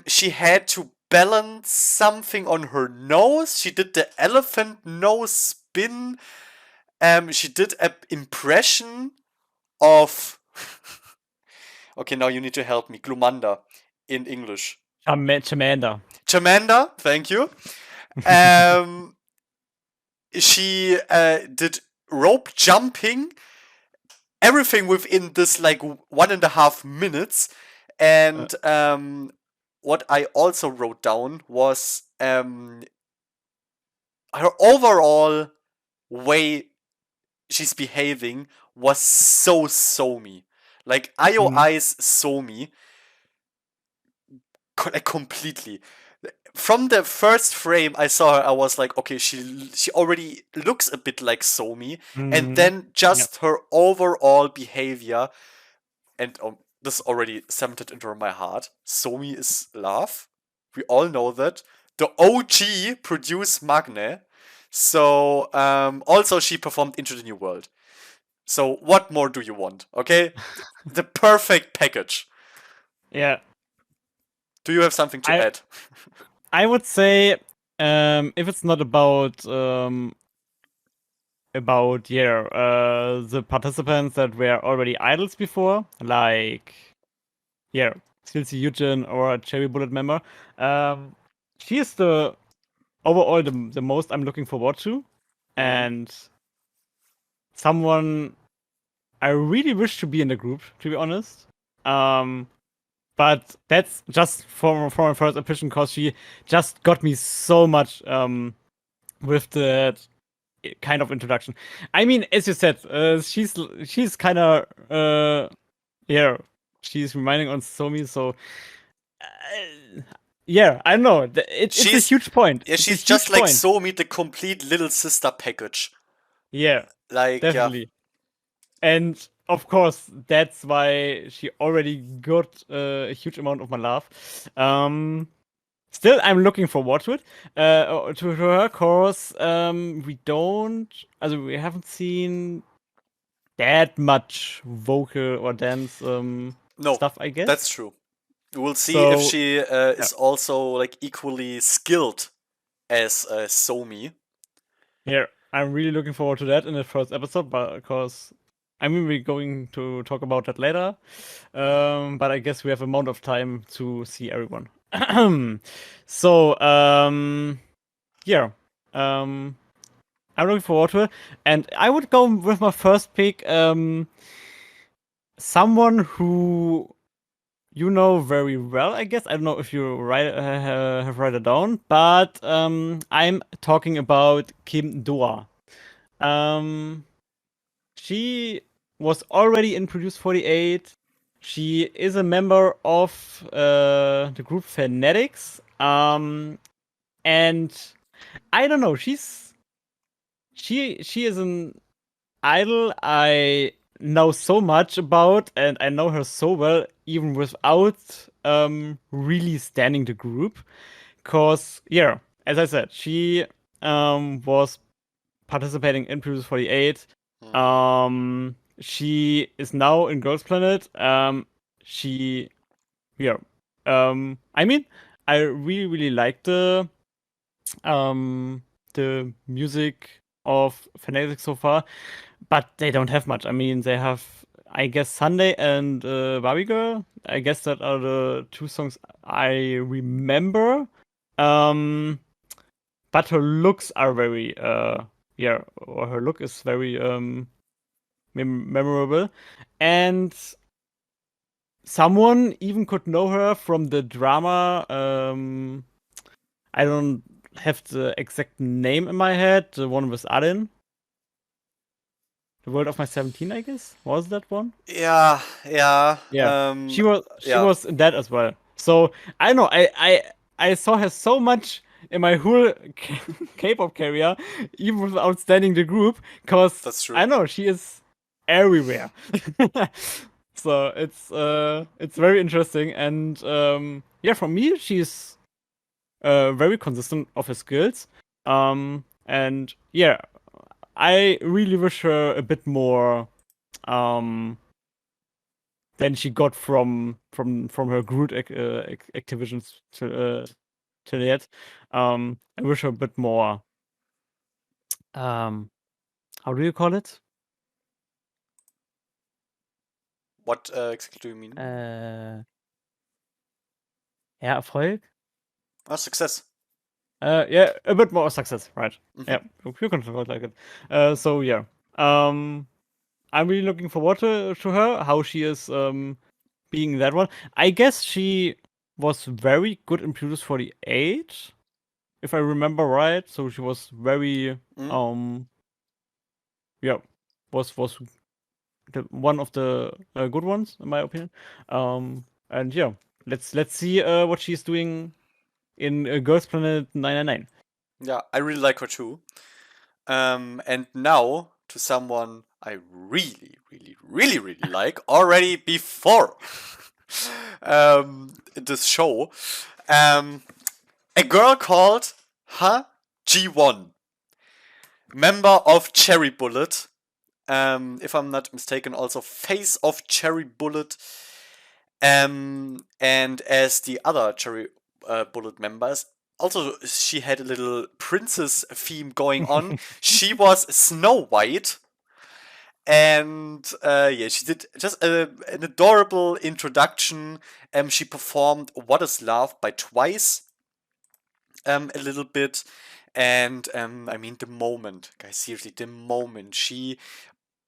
She had to balance something on her nose. She did the elephant nose spin. She did an impression of. Okay, now you need to help me. Glumanda in English. Chamander. Chamanda, thank you. Um, she did rope jumping, everything within this like 1.5 minutes. Uh, And what I also wrote down was her overall way she's behaving was so Somi. Like mhm. IOI's Somi, like completely. From the first frame I saw her, I was like, okay, she already looks a bit like Somi, and Mhm. then Yep. just her overall behavior, and this already cemented into my heart. Somi is love. We all know that. The OG produced Magne. So also she performed Into the New World. So what more do you want? Okay, the perfect package. Yeah. Do you have something to I add? I would say if it's not about the participants that were already idols before, like yeah, Silsey Eugen or a Cherry Bullet member. Um, she is the overall the most I'm looking forward to, Mm-hmm. and someone I really wish to be in the group, to be honest. Um, but that's just for my first impression, because she just got me so much with the kind of introduction. I mean, as you said, she's kind of yeah, she's reminding on Somi, so yeah, I know. It's a She's huge point. yeah, It's a she's just huge like point. Somi, the complete little sister package. Yeah, Like yeah, definitely. And of course, that's why she already got a huge amount of my love. Still, I'm looking forward to it. To her, cause we haven't seen that much vocal or dance no, stuff, I that's guess. true. We'll see if So she yeah, is also like equally skilled as Somi. yeah, I'm really looking forward to that in the first episode, because I mean we're going to talk about that later. But I guess we have amount of time to see everyone. So, yeah. I'm looking forward to it. And I would go with my first pick, someone who you know very well, I guess. I don't know if you have write it down, but I'm talking about Kim Doa. Um, she was already in Produce 48. She is a member of the group Fanatics. And I don't know. She is an idol I know so much about, and I know her so well, even without really standing the group. Cause yeah, as I said, she was participating in Produce 48. Mhm. She is now in Girls Planet. She yeah. I mean, I really really like um the music of Fnatic so far, but they don't have much. I mean, they have, I guess, Sunday and Barbie Girl. I guess that are the two songs I remember. Um, but her looks are very, yeah, or her look is very memorable, and someone even could know her from the drama. I don't have the exact name in my head. The one with Arin. The World of My 17, I guess, was that one? Yeah, yeah, Yeah, she yeah. was in that as well. So I don't know. I saw her so much in my whole K-pop career, even without standing the group, because That's I true. know she is everywhere. So it's very interesting, and yeah, for me she's very consistent of her skills. And yeah, I really wish her a bit more um than she got from her Groot Activisions till yet. I wish her a bit more. Um, how do you call it? What exactly do you mean? Ja, Erfolg. Ah, success. Yeah, a bit more success, right? Hmm. Yeah, you can call it like it. So yeah, um, I'm really looking forward to her. How she is being that one. I guess she was very good in Produce 48, if I remember right. So she was very Hmm. um yeah, was one of the good ones in my opinion. And yeah, let's see what she's doing in Girls Planet 999. Yeah, I really like her too. And now to someone I really, really, really, really like already before this show. Um, a girl called Ha G1, member of Cherry Bullet. If I'm not mistaken, also face of Cherry Bullet. And as the other Cherry Bullet members, also she had a little princess theme going on. She was Snow White. And yeah, she did just an adorable introduction. She performed "What Is Love" by Twice a little bit, and I mean the moment, guys, seriously, the moment she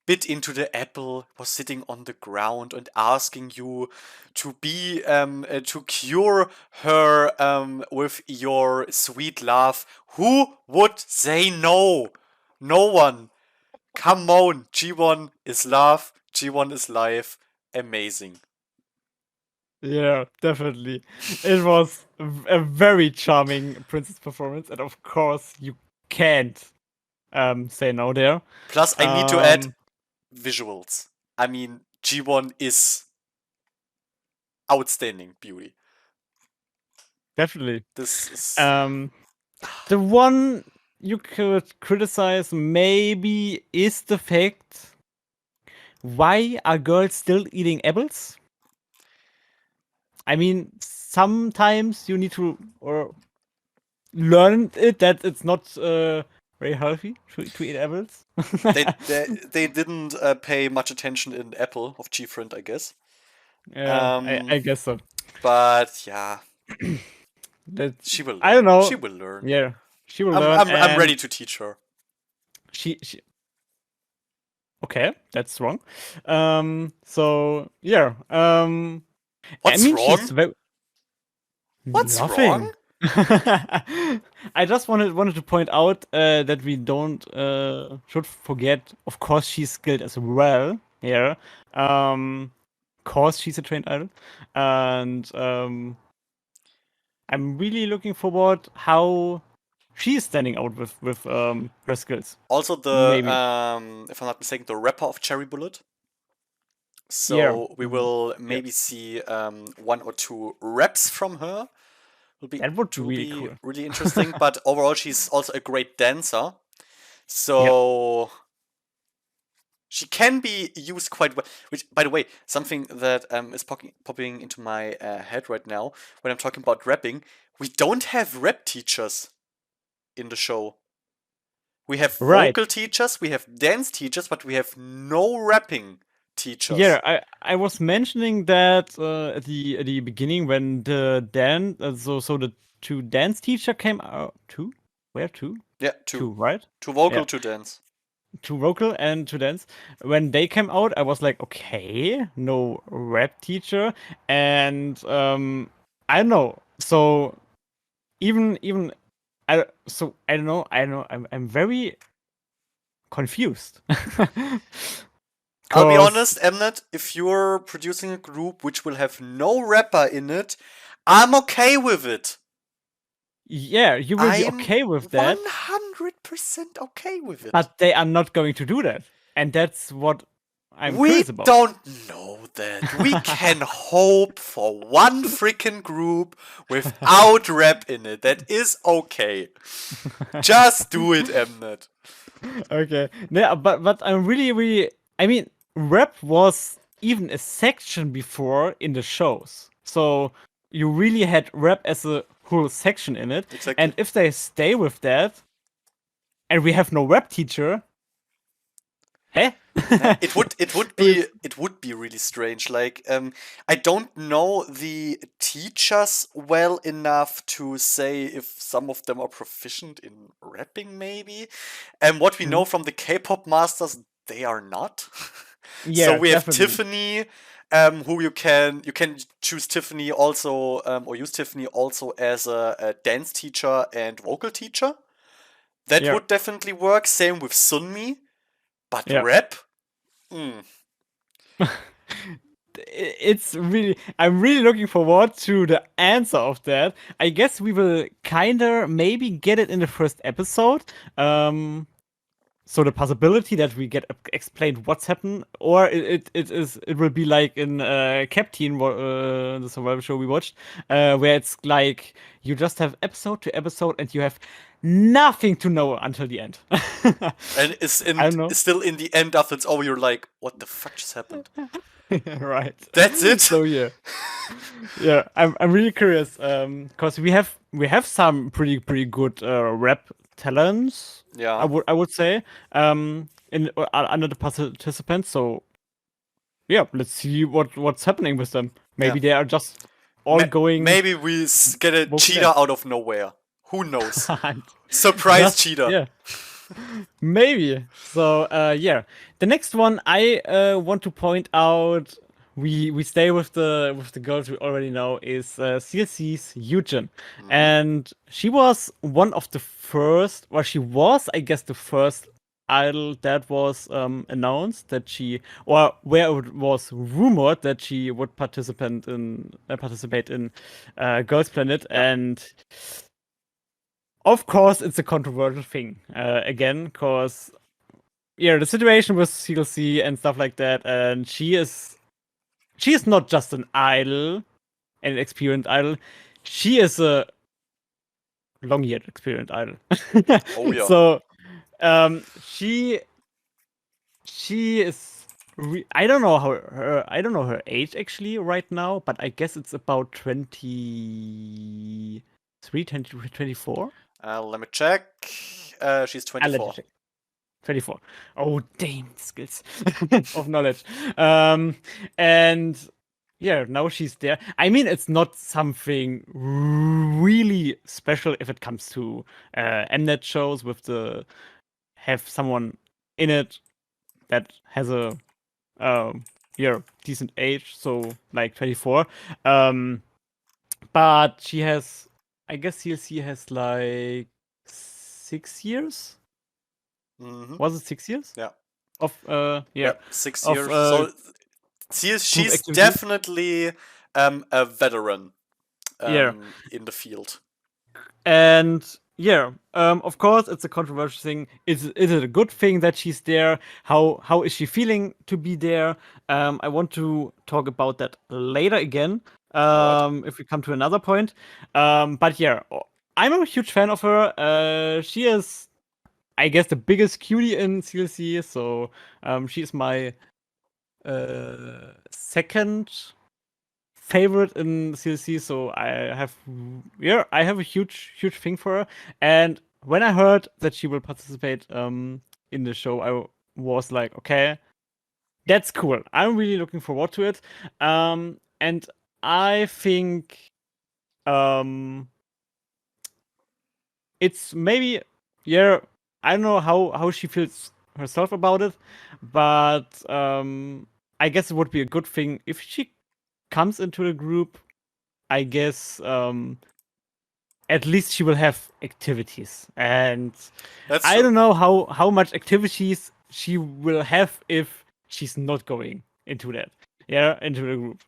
bit into the apple, was sitting on the ground and asking you to be to cure her with your sweet love. Who would say no? No one. Come on, G1 is love, G1 is life. Amazing. Yeah, definitely. It was a very charming princess performance, and of course you can't say no there. Plus, I need to add Um, visuals. I mean, G1 is outstanding beauty. Definitely. This is Um, the one you could criticize maybe is the fact, why are girls still eating apples? I mean, sometimes you need to or learn it that it's not very healthy to eat apples. they didn't pay much attention in Apple of G Friend, I guess. Yeah, Um, I guess so. but yeah. That's She will I don't learn. She know. will learn. Yeah, she will I'm learn, I'm I'm and ready to teach her. she okay, that's wrong. So yeah. I What's mean, wrong? she's very What's wrong? nothing. I just wanted to point out that we don't should forget. Of course, she's skilled as well. Yeah. Cause she's a trained idol, and I'm really looking forward how she's standing out with her skills. Also, the Maybe. if I'm not mistaken, the rapper of Cherry Bullet. Yeah. So we will Yeah. maybe see one or two raps from her. That would be Will really be cool. really interesting. But overall, she's also a great dancer. Yeah. So she can be used quite well. Which, by the way, something that is popping into my head right now when I'm talking about rapping, we don't have rap teachers in the show. We have Right. vocal teachers, we have dance teachers, but we have no rapping teachers. Yeah, I was mentioning that at the beginning when the the two dance teacher came out. Two? Where two? Yeah, Two, two. right? Two vocal, Yeah, two dance. two vocal and two dance. When they came out, I was like, okay, no rap teacher, and I don't know. So even I don't know. I'm very confused. I'll be Cause honest, Mnet, if you're producing a group which will have no rapper in it, I'm okay with it. yeah, you will be I'm okay with that, 100% okay with it. but they are not going to do that. And that's what I'm curious We about. don't know that. We can hope for one freaking group without rap in it. That is okay. Just do it, Mnet. Okay. Yeah, but I'm really I mean, rap was even a section before in the shows. So you really had rap as a whole section in it. Exactly. And if they stay with that and we have no rap teacher, eh? Yeah, it would It's- be really strange. Like I don't know the teachers well enough to say if some of them are proficient in rapping maybe. And what we know Mhm. from the K-pop masters, they are not. So Yeah, we have definitely. Tiffany, who you can choose Tiffany also or use Tiffany also as a dance teacher and vocal teacher. That Yeah. would definitely work. Same with Sunmi, but Yeah. rap. Mm. It's really I'm really looking forward to the answer of that. I guess we will kinda maybe get it in the first episode. So the possibility that we get explained what's happened, or it will be like in Captain, the survival show we watched, where it's like you just have episode to episode and you have nothing to know until the end. And I don't know. it's still in the end after it's over, you're like, what the fuck just happened? Right. That's it? So yeah. Yeah, I'm really curious because we have some pretty good rap talents. Yeah. I would say in under the participants. So yeah, let's see what's happening with them. Yeah. Maybe they are just all going Maybe we get a vocal cheetah dance. out of nowhere. Who knows? And Surprise just cheetah. yeah, maybe. So yeah, the next one I want to point out. We stay with the girls we already know is CLC's Yujin, Hmm. and she was one of the first. Well, she was, I guess, the first idol that was announced that she, or where it was rumored that she would participate in Girls Planet, Yeah. and of course it's a controversial thing again, because yeah, the situation with CLC and stuff like that, and she is not just an idol, an experienced idol. She is a long-year experienced idol. Oh yeah. So she is. I don't know I don't know her age actually right now, but I guess it's about 23, 24. Let me check. She's I'll let you 24. check. 24. Oh, damn, skills of knowledge. And yeah, now she's there. I mean, it's not something really special if it comes to Mnet shows with the have someone in it that has a yeah, decent age, so like 24. Um, but she has, I guess CLC has like 6 years. Hmm. Was it 6 years Yeah. of yeah, Yep. 6 years. of So group she's activities? definitely a veteran Yeah, in the field. and yeah, of course, it's a controversial thing. Is it a good thing that she's there? How is she feeling to be there? I want to talk about that later again. All right. If we come to another point. But yeah, I'm a huge fan of her. She is, I guess, the biggest cutie in CLC. So she's my second favorite in CLC, so I have a huge thing for her. And when I heard that she will participate in the show, I was like, okay, that's cool. I'm really looking forward to it. And I think um it's maybe, yeah, I don't know how she feels herself about it, but I guess it would be a good thing if she comes into the group. I guess at least she will have activities. And That's I true. don't know how much activities she will have if she's not going into that. Yeah, into the group.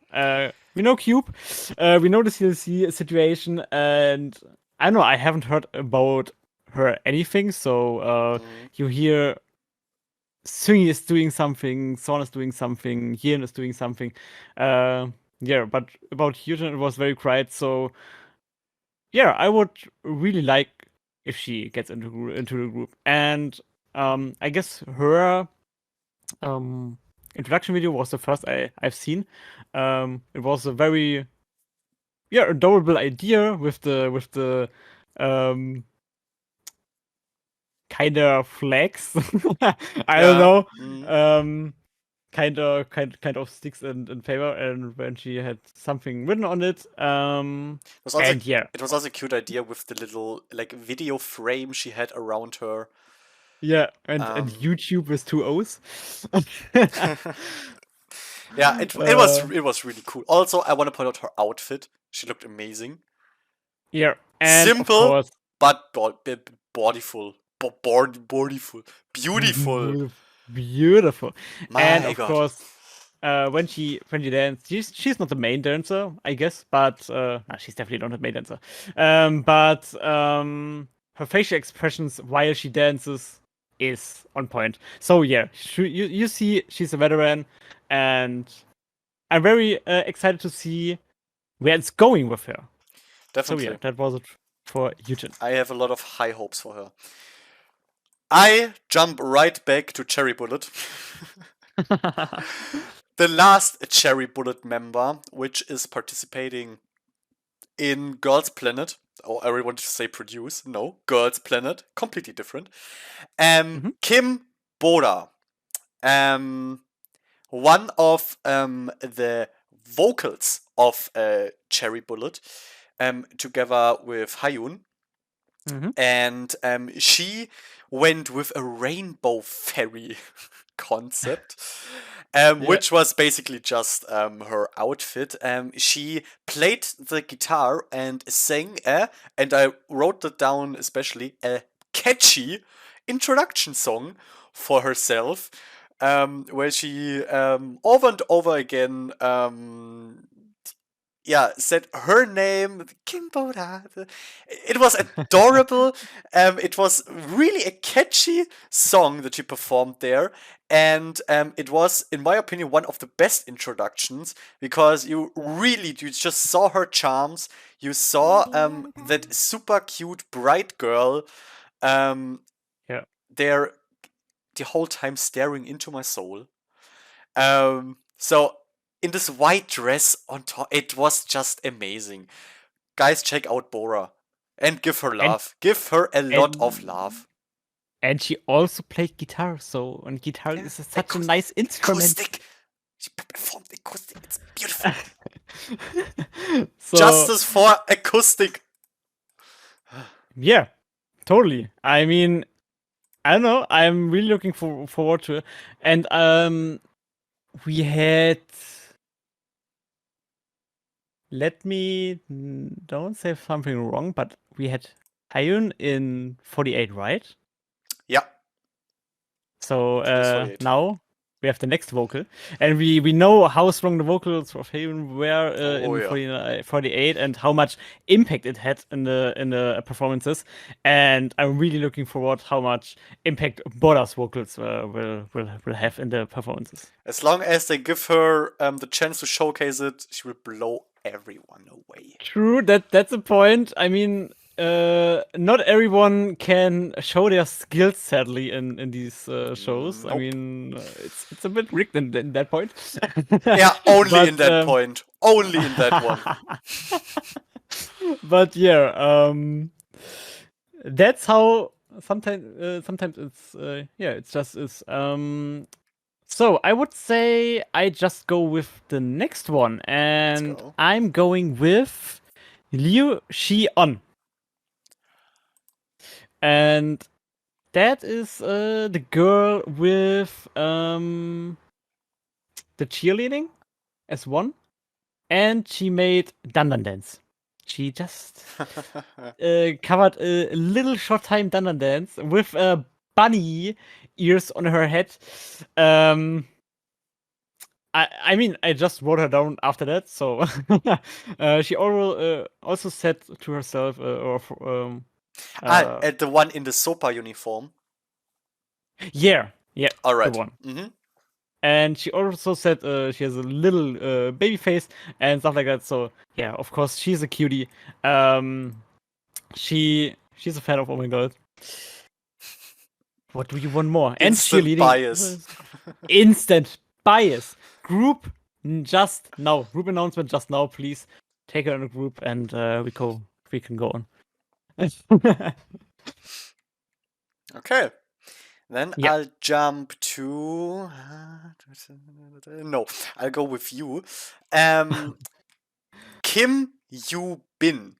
We know Cube, we know the CLC situation, and I don't know. I haven't heard about her anything. So Mm. you hear Sungi is doing something, Son is doing something, Yin is doing something. Uh, yeah, but about Hyun, it was very quiet. So yeah, I would really like if she gets into the group. And I guess her um, introduction video was the first I've seen. It was a very, yeah, adorable idea with the um, kind of flags. I don't Yeah. know. Mm. Kind of sticks in favor, and when she had something written on it. It was also And yeah, it was also a cute idea with the little like video frame she had around her. yeah, and Um, YouTube with two O's. yeah, uh, it was really cool. Also, I want to point out her outfit. She looked amazing. yeah, and of Simple, course, but bodyful. Bodyful. Beautiful. beautiful, and My of God. course, when she dances, she's not the main dancer, I guess, but no, she's definitely not the main dancer. But her facial expressions while she dances is on point. So yeah, you see, she's a veteran, and I'm very excited to see where it's going with her. So yeah, Definitely. that was it for Eugen. I have a lot of high hopes for her. I jump right back to Cherry Bullet. The last Cherry Bullet member, which is participating in Girls Planet. Oh, I really wanted to say produce. No, Girls Planet. Completely different. Mhm. Kim Boda. Um, one of the vocals of Cherry Bullet, together with Hayun, Mhm. and she went with a rainbow fairy concept, Yeah. which was basically just her outfit. She played the guitar and sang and I wrote that down especially, a catchy introduction song for herself, where she over and over again yeah, said her name, Kim Boda. It was adorable. It was really a catchy song that she performed there, and it was, in my opinion, one of the best introductions because you just saw her charms. You saw that super cute bright girl um, Yeah. there the whole time staring into my soul. So in this white dress on top, it was just amazing. Guys, check out Bora and give her And love. Give her a lot of and love. and she also played guitar, so and guitar Yeah, is such a nice instrument. acoustic. She performed acoustic. It's beautiful. Justice for acoustic. Yeah, totally. I mean, I don't know. I'm really looking forward to it. And we had. Let me don't say something wrong, but we had Hyun in 48, right? Yeah, So Trainees 48. now we have the next vocal, and we know how strong the vocals of Hyun were Oh in yeah. 48 and how much impact it had in the performances. And I'm really looking forward how much impact Bora's vocals will have in the performances. As long as they give her the chance to showcase it, she will blow everyone away. True, that's a point. I mean, not everyone can show their skills, sadly, in these shows. I Nope. mean, it's a bit rigged in that point. Yeah, only in But that point. Only in that one. but yeah, that's how sometimes it's yeah, it's just is. So I would say I just go with the next one, Let's and go. I'm going with Liu Shi-on. And that is the girl with the cheerleading as one, and she made Dandan Dance. She just covered a little short time Dandan Dance with bunny ears on her head. I mean, I just wrote her down after that. So she also said to herself, At the one in the Sopa uniform. yeah, All the right. one. Mm-hmm. And she also said she has a little baby face and stuff like that. So yeah, of course she's a cutie. She's a fan of Oh My God. What do you want more? And Instant cheerleading. bias. Instant bias. Group just now. Group announcement just now, please. Take her in a group and we can go on. Okay. Then Yeah. I'll jump to. No, I'll go with you. Kim Yu Bin.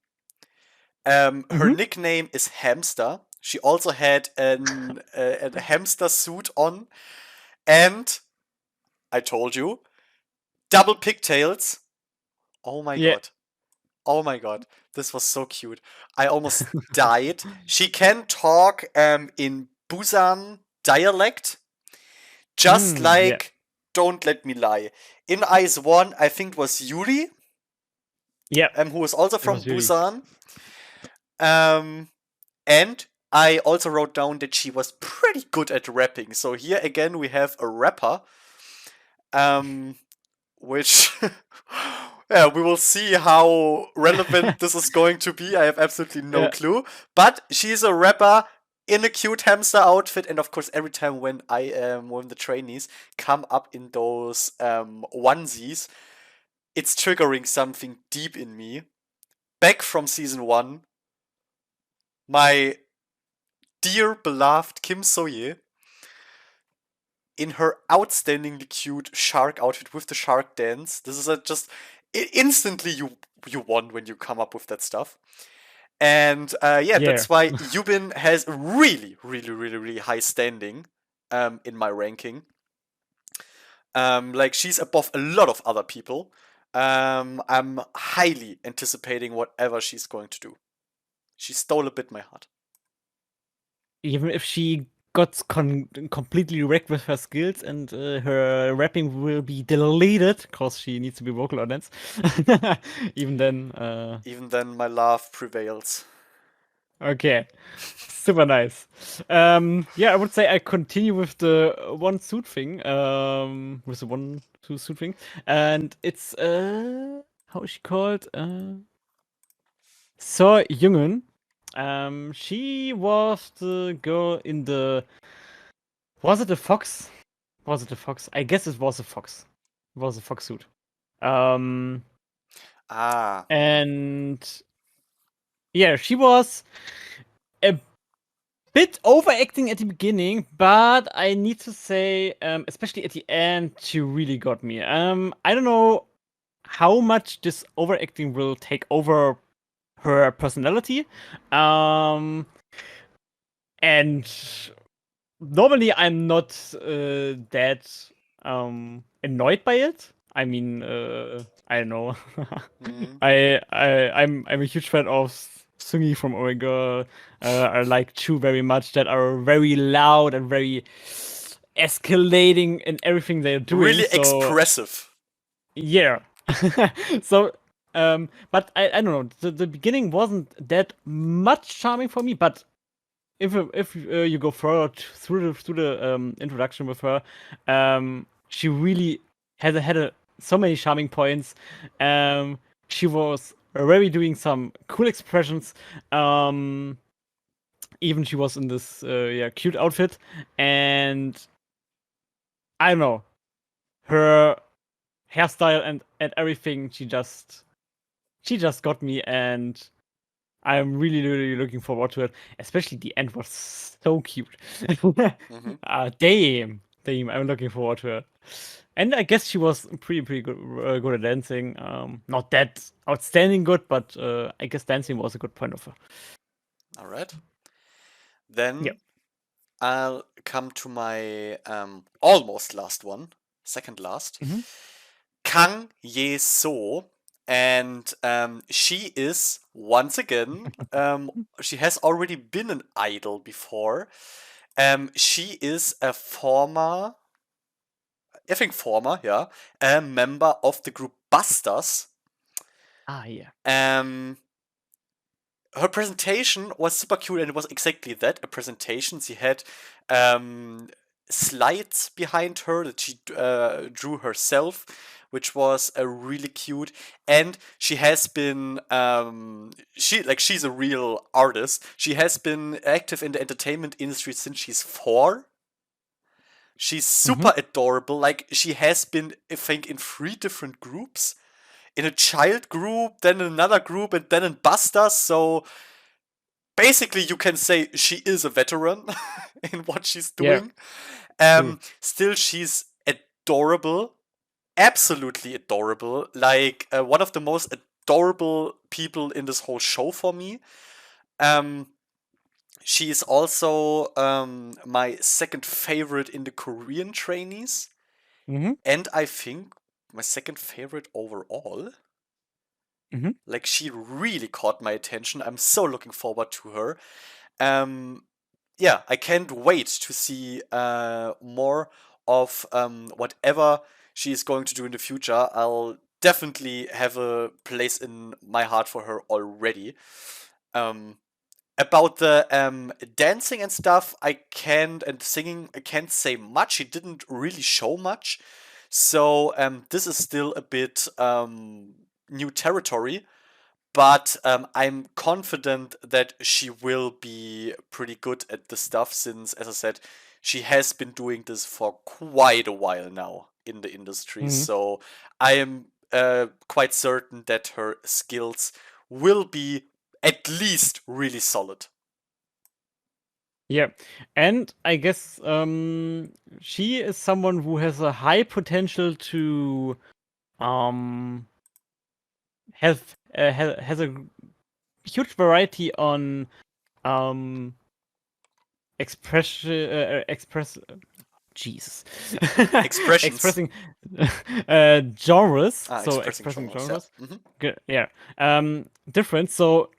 Her Mhm. nickname is Hamster. She also had a hamster suit on, and I told you, double pigtails. Oh my Yeah. god. Oh my god. This was so cute. I almost died. She can talk in Busan dialect, just Yeah. like Don't Let Me Lie. In Eyes 1, I think it was Yuri, Yeah. who is also It from was really. Busan. And I also wrote down that she was pretty good at rapping. So here again we have a rapper, which yeah, we will see how relevant this is going to be. I have absolutely no Yeah. clue. But she's a rapper in a cute hamster outfit, and of course, every time when when the trainees come up in those onesies, it's triggering something deep in me. Back from season 1, my dear beloved Kim So-ye in her outstandingly cute shark outfit with the shark dance. This is just instantly you won when you come up with that stuff. And yeah, Yeah. that's why Yubin has really, really, really, really high standing in my ranking. Like she's above a lot of other people. I'm highly anticipating whatever she's going to do. She stole a bit my heart. Even if she got completely wrecked with her skills and her rapping will be deleted because she needs to be vocal on dance. Even then, Even then, my love prevails. okay, super nice. Yeah, I would say I continue with the one suit thing. With the one two suit thing, and it's how is she called? So Jungen. She was the girl in the. Was it a fox? Was it a fox? I guess it was a fox. It was a fox suit. Um, Ah. and yeah, she was a bit overacting at the beginning, but I need to say, especially at the end, she really got me. I don't know how much this overacting will take over her personality. And normally I'm not that annoyed by it. I mean, I don't know. Mm. I'm a huge fan of Sungi from Oregon. I like Chu very much. That are very loud and very escalating in everything they're doing. Really So expressive. yeah. So but I don't know. The beginning wasn't that much charming for me, but if you go further through the introduction with her, she really had so many charming points. She was already doing some cool expressions. Even she was in this cute outfit, and I don't know, her hairstyle and everything. She just got me, and I'm really, really looking forward to it. Especially the end was so cute. Hmm. Damn, I'm looking forward to it. And I guess she was pretty good, good at dancing. Not that outstanding good, but I guess dancing was a good point of her. All right. Yeah. Then I'll come to my almost last one, second last. Hmm. Kang Ye So. And she is, once again, she has already been an idol before. She is a former, I think former, yeah, a member of the group Busters. Ah, yeah. Um, Her presentation was super cute, and it was exactly that, a presentation. She had slides behind her that she drew herself, which was really cute. And she has been she's a real artist. She has been active in the entertainment industry since she's 4. She's Hmm. super adorable. Like, she has been, I think, in 3 different groups, in a child group, then in another group, and then in Busters. So basically, you can say she is a veteran in what she's Yeah. doing. True. Still, she's adorable, absolutely adorable. Like, one of the most adorable people in this whole show for me. Um, she is also my second favorite in the Korean trainees, Hmm. and I think my second favorite overall. Hmm. Like, she really caught my attention. I'm so looking forward to her. Um, yeah, I can't wait to see more of whatever she is going to do in the future. I'll definitely have a place in my heart for her already. Um, about the dancing and stuff, I can't, and singing, I can't say much. She didn't really show much. So this is still a bit new territory, but I'm confident that she will be pretty good at the stuff since, as I said, she has been doing this for quite a while now in the industry. Hmm. So I am quite certain that her skills will be at least really solid. Yeah. And I guess she is someone who has a high potential to um has a huge variety on um express Jesus Expressions. expressing genres, Ah, so expressing expressing genres, yeah. genres. Good, yeah. Different. So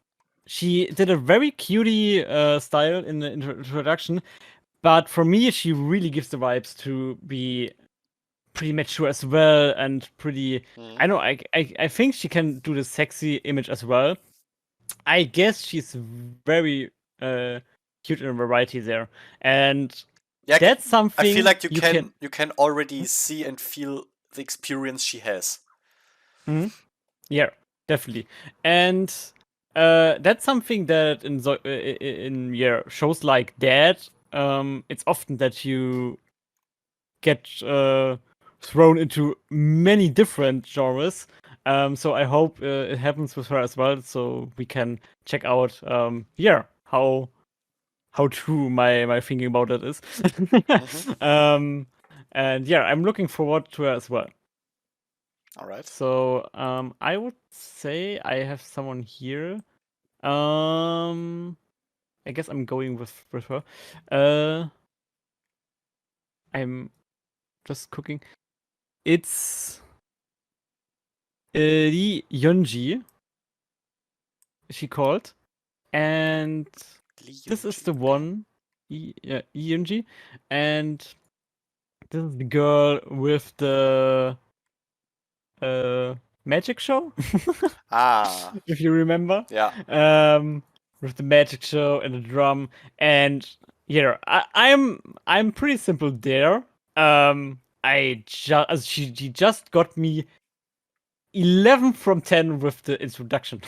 she did a very cutie style in the introduction, but for me she really gives the vibes to be pretty mature as well, and pretty, Mhm. I know, I think she can do the sexy image as well. I guess she's very uh cute in a variety there, and Yeah, that's I feel something like you can. you can already see and feel the experience she has. Mhm. Yeah, definitely. And that's something that in yeah, shows like that, it's often that you get thrown into many different genres. So I hope it happens with her as well, so we can check out yeah, how true my thinking about it is. Hmm. um, and yeah, I'm looking forward to her as well. All right. So I would say I have someone here. Um, I guess I'm going with her. Uh, I'm just cooking. It's Lee Yunji. She called, and Lee this is Yoon-ji. the Okay. one. Lee Yunji, and this is the girl with the uh magic show. Ah, If you remember, yeah. um, with the magic show and the drum, and yeah, I'm pretty simple there. I just she just got me 11 from 10 with the introduction.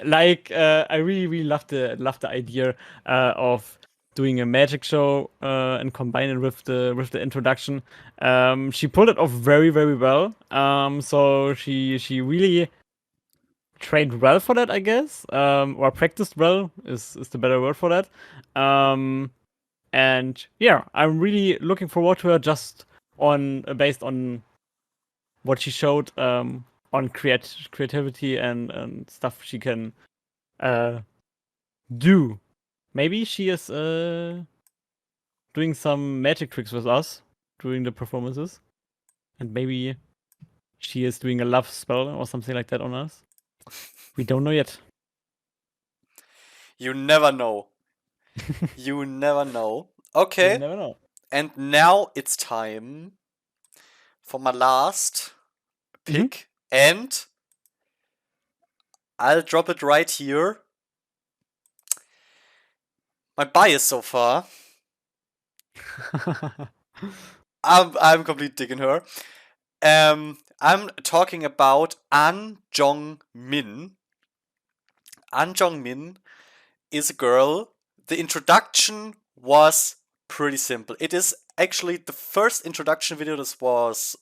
Like, I really love the idea of doing a magic show and combine it with the introduction. She pulled it off very well. So she really trained well for that, I guess, or practiced well is the better word for that. Um, and yeah, I'm really looking forward to her just on based on what she showed on creativity and stuff she can uh, do. Maybe she is doing some magic tricks with us during the performances, and maybe she is doing a love spell or something like that on us. We don't know yet. You never know. You never know. You Okay, never know. and now it's time for my last Hmm. pick, and I'll drop it right here. My bias so far. I'm completely digging her. I'm talking about An Jong Min. An Jong Min is a girl. The introduction was pretty simple. It is actually the first introduction video that was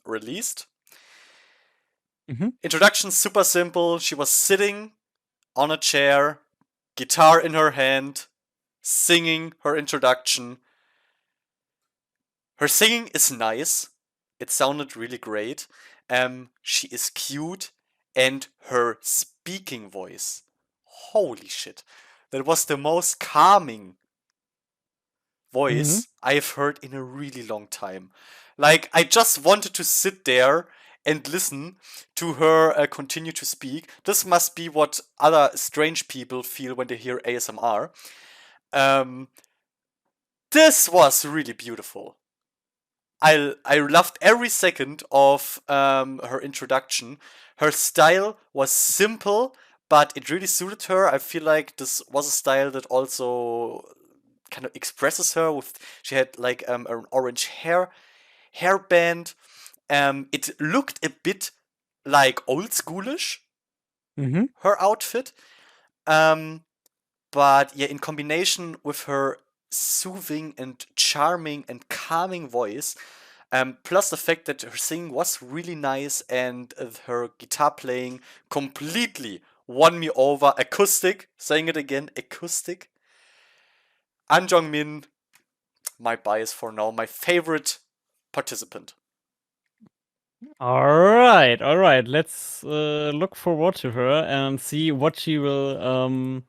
released. Hmm. Introduction super simple. She was sitting on a chair, guitar in her hand, singing her introduction. Her singing is nice. It sounded really great. She is cute, and her speaking voice. Holy shit. That was the most calming Hmm. voice I've heard in a really long time. Like, I just wanted to sit there and listen to her continue to speak. This must be what other strange people feel when they hear ASMR. Um, this was really beautiful. I loved every second of her introduction. Her style was simple, but it really suited her. I feel like this was a style that also kind of expresses her. With she had like an orange hairband. It looked a bit like old schoolish, Hmm. her outfit. Um, but yeah, in combination with her soothing and charming and calming voice, plus the fact that her singing was really nice and her guitar playing completely won me over. Acoustic, saying it again, acoustic. An Jong Min, my bias for now, my favorite participant. All right. Let's look forward to her and see what she will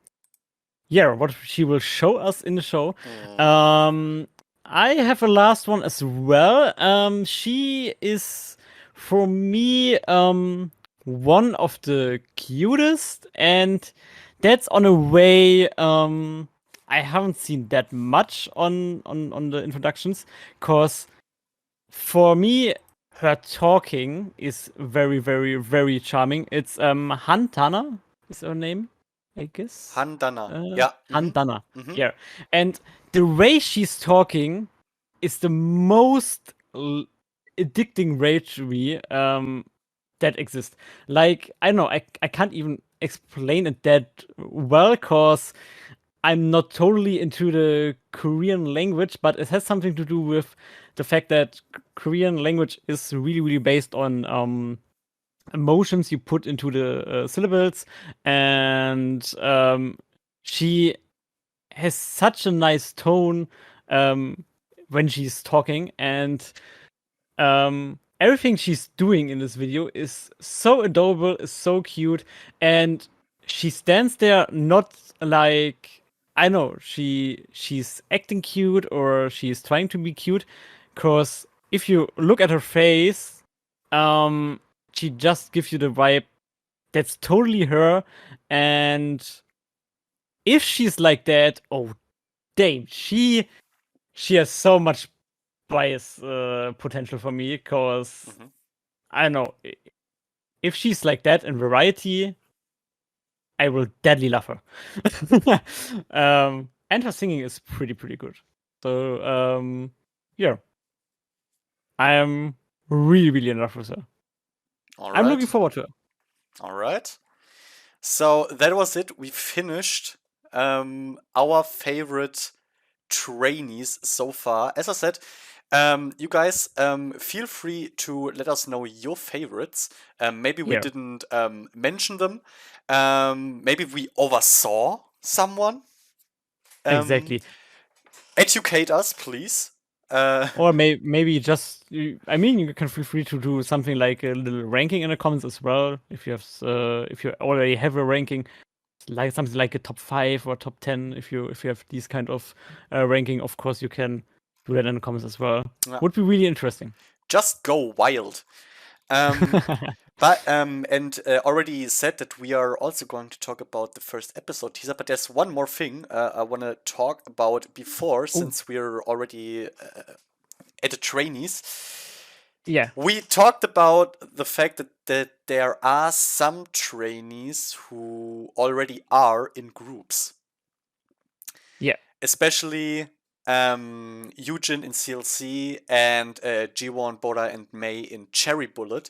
yeah, what she will show us in the show. Hmm. Um, I have a last one as well. She is for me one of the cutest, and that's on a way. I haven't seen that much on the introductions, cause for me, her talking is very charming. It's Hantana is her name, I guess. Handana. Ja. Mhm. Hantana. Mhm. Yeah. And the way she's talking is the most addicting way to me that exists. Like, I don't know, I can't even explain it that well, cause I'm not totally into the Korean language, but it has something to do with the fact that Korean language is really based on emotions you put into the syllables, and she has such a nice tone um, when she's talking, and everything she's doing in this video is so adorable, is so cute, and she stands there not like, I know, she's acting cute or she's trying to be cute, cause if you look at her face, um, she just gives you the vibe that's totally her, and if she's like that, oh damn, she has so much bias potential for me, cause Hmm. I don't know, if she's like that in Variety, I will deadly love her. And her singing is pretty good. So yeah, I am really in love with her. All I'm looking right. forward to her. All right. So that was it. We finished our favorite trainees so far. As I said, you guys feel free to let us know your favorites. Maybe we Yeah, didn't mention them. Maybe we oversaw someone. Um, exactly. educate us, please. Uh, Or maybe just I mean, you can feel free to do something like a little ranking in the comments as well if you already have a ranking, like something like a top 5 or top 10. If you have these kind of ranking, of course you can do that in the comments as well. yeah, Would be really interesting. just go wild. Um, But and already said that we are also going to talk about the first episode teaser. But there's one more thing I want to talk about before, Oh, since we're already at the trainees. yeah, We talked about the fact that there are some trainees who already are in groups, yeah. especially Eugen in CLC and Jiwon, Bora, and May in Cherry Bullet.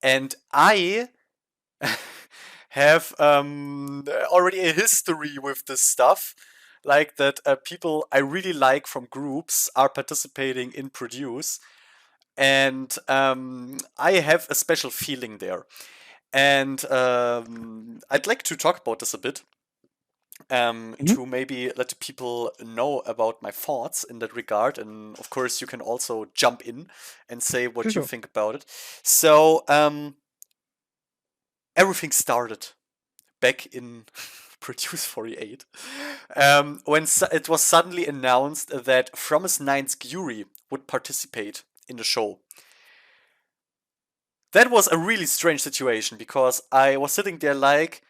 And I have already a history with this stuff. Like that, people I really like from groups are participating in Produce, and I have a special feeling there. And I'd like to talk about this a bit, Mhm. to maybe let the people know about my thoughts in that regard. And of course, you can also jump in and say Sure, what you sure. think about it. So, everything started back in Produce 48, when it was suddenly announced that Fromis Nine's Gyuri would participate in the show. That was a really strange situation because I was sitting there like,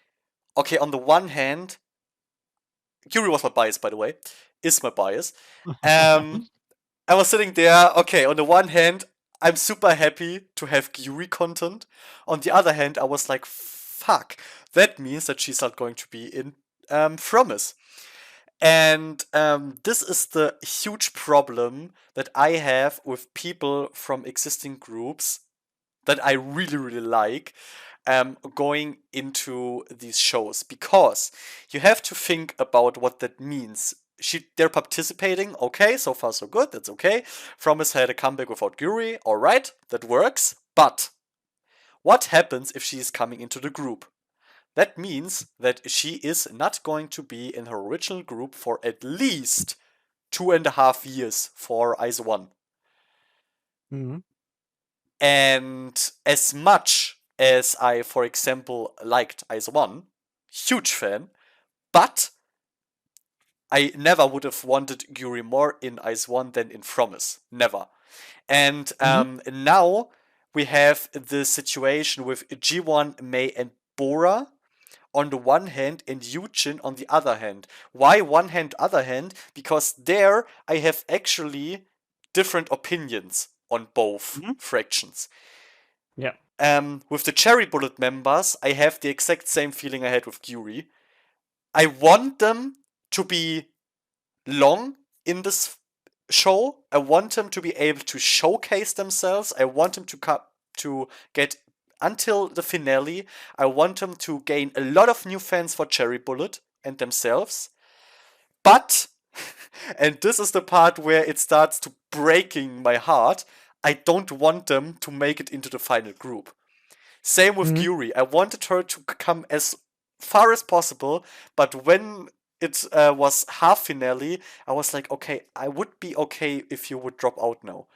okay, on the one hand, Gyuri was my bias, by the way, is my bias. Um, I was sitting there, okay, on the one hand, I'm super happy to have Gyuri content. On the other hand, I was like, fuck, that means that she's not going to be in Fromis. And this is the huge problem that I have with people from existing groups that I really like, going into these shows, because you have to think about what that means. They're participating, okay, so far so good, that's okay. Fromis had a comeback without Guri, alright, that works, but what happens if she's coming into the group? That means that she is not going to be in her original group for at least 2.5 years for ICE 1. Mhm. And as much as I, for example, liked ICE 1, huge fan, but I never would have wanted Guri more in ICE 1 than in Fromis. Never. And Mhm. now we have the situation with G1, May, and Bora on the one hand and Eugen on the other hand. Why one hand, other hand? Because there I have actually different opinions on both Mhm. fractions. Yeah. With the Cherry Bullet members, I have the exact same feeling I had with Guri. I want them to be long in this show. I want them to be able to showcase themselves. I want them to get until the finale. I want them to gain a lot of new fans for Cherry Bullet and themselves. But, and this is the part where it starts to breaking my heart, I don't want them to make it into the final group. Same with Mhm. Gyuri. I wanted her to come as far as possible, but when it was half finale, I was like, okay, I would be okay if you would drop out now,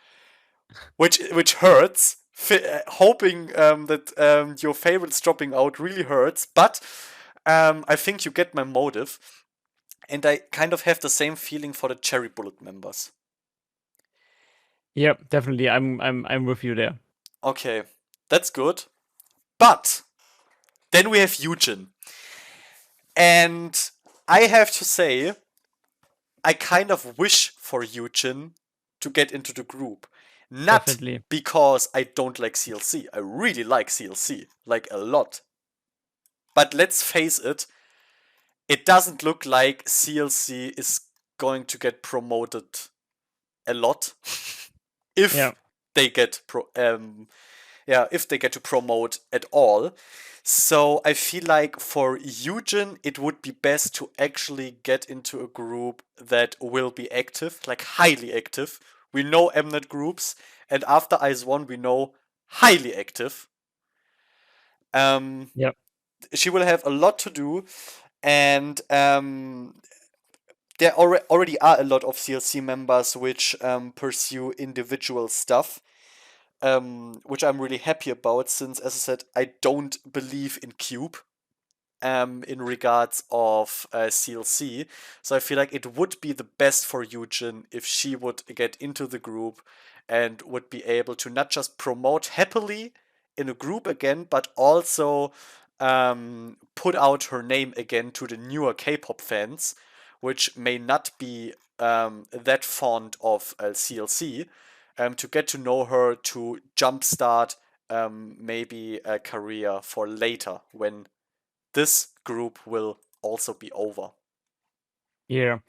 which hurts hoping that your favorites dropping out really hurts, but I think you get my motive, and I kind of have the same feeling for the Cherry Bullet members. Yeah, definitely. I'm with you there. Okay, that's good. But then we have Eugen, and I have to say, I kind of wish for Eugen to get into the group. Not Definitely. because I don't like CLC. I really like CLC, like a lot. But let's face it, it doesn't look like CLC is going to get promoted a lot Yeah. if they get if they get to promote at all. So I feel like for Eugen, it would be best to actually get into a group that will be active, like highly active. We know Mnet groups, and after Ice One, we know highly active. Um, Yeah. she will have a lot to do, and there already are a lot of CLC members which pursue individual stuff, which I'm really happy about since, as I said, I don't believe in Cube in regards of CLC. So I feel like it would be the best for Eugen if she would get into the group and would be able to not just promote happily in a group again, but also put out her name again to the newer K-pop fans, which may not be that fond of CLC, to get to know her to jumpstart maybe a career for later when this group will also be over. Yeah.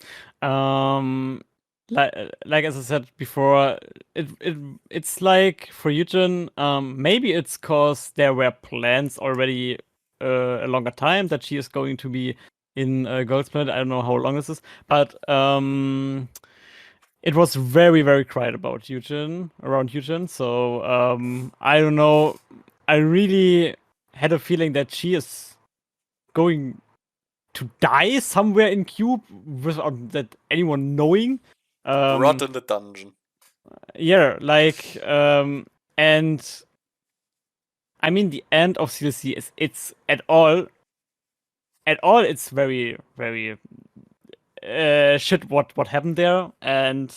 Um like as I said before, it's like for Eugen, maybe it's cause there were plans already a longer time that she is going to be in Goldsmith. I don't know how long this is, but it was very, very quiet about Eugen, around Eugen. So I don't know. I really had a feeling that she is going to die somewhere in Cube without that anyone knowing. Rot Um, in the dungeon. yeah, like, and I mean, the end of CLC is it's at all, it's very, very shit what happened there, and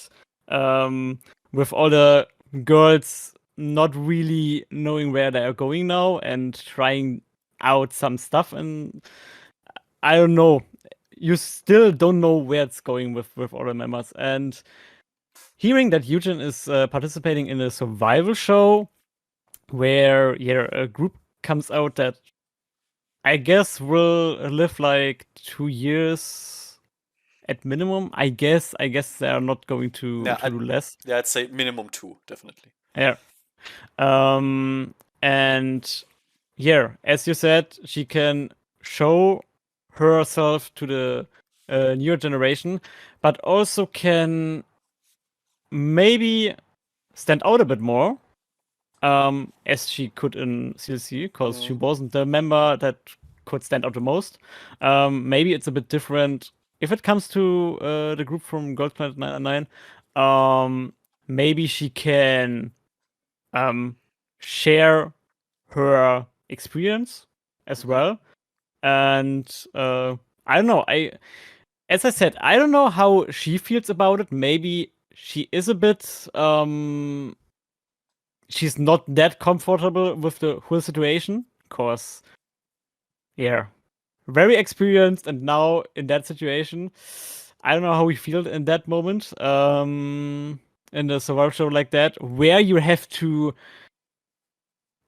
with all the girls not really knowing where they are going now and trying out some stuff, and I don't know. You still don't know where it's going with all the members. And hearing that Eugen is participating in a survival show where a group comes out that I guess will live like 2 years at minimum. I guess they are not going to Yeah, do less. yeah, I'd say minimum two, definitely. Yeah. And yeah, as you said, she can show herself to the newer generation, but also can maybe stand out a bit more, as she could in CLC, because she Mm. wasn't the member that could stand out the most. Maybe it's a bit different if it comes to the group from Gold Planet 999. Maybe she can um, share her experience as Mhm. well. And I don't know. As I said, I don't know how she feels about it. Maybe she is a bit she's not that comfortable with the whole situation. Cause yeah, very experienced, and now in that situation, I don't know how we feel in that moment. In a survival show like that, where you have to,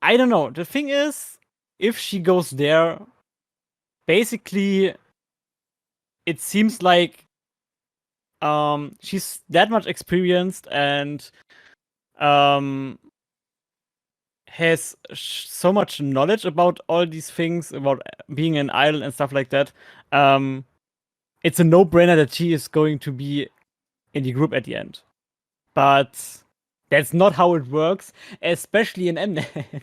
I don't know. The thing is, if she goes there, basically, it seems like she's that much experienced and um has so much knowledge about all these things about being an idol and stuff like that. Um, it's a no-brainer that she is going to be in the group at the end. But that's not how it works, especially in Mnet.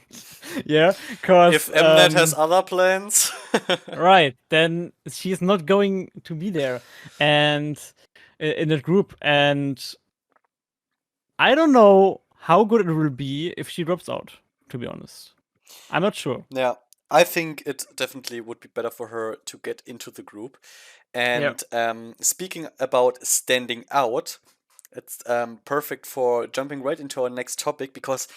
Yeah, because If Mnet has other plans, right, then she's not going to be there and in that group, and I don't know how good it will be if she drops out. to be honest. I'm not sure. Yeah, I think it definitely would be better for her to get into the group. Yeah. And speaking about standing out, it's perfect for jumping right into our next topic because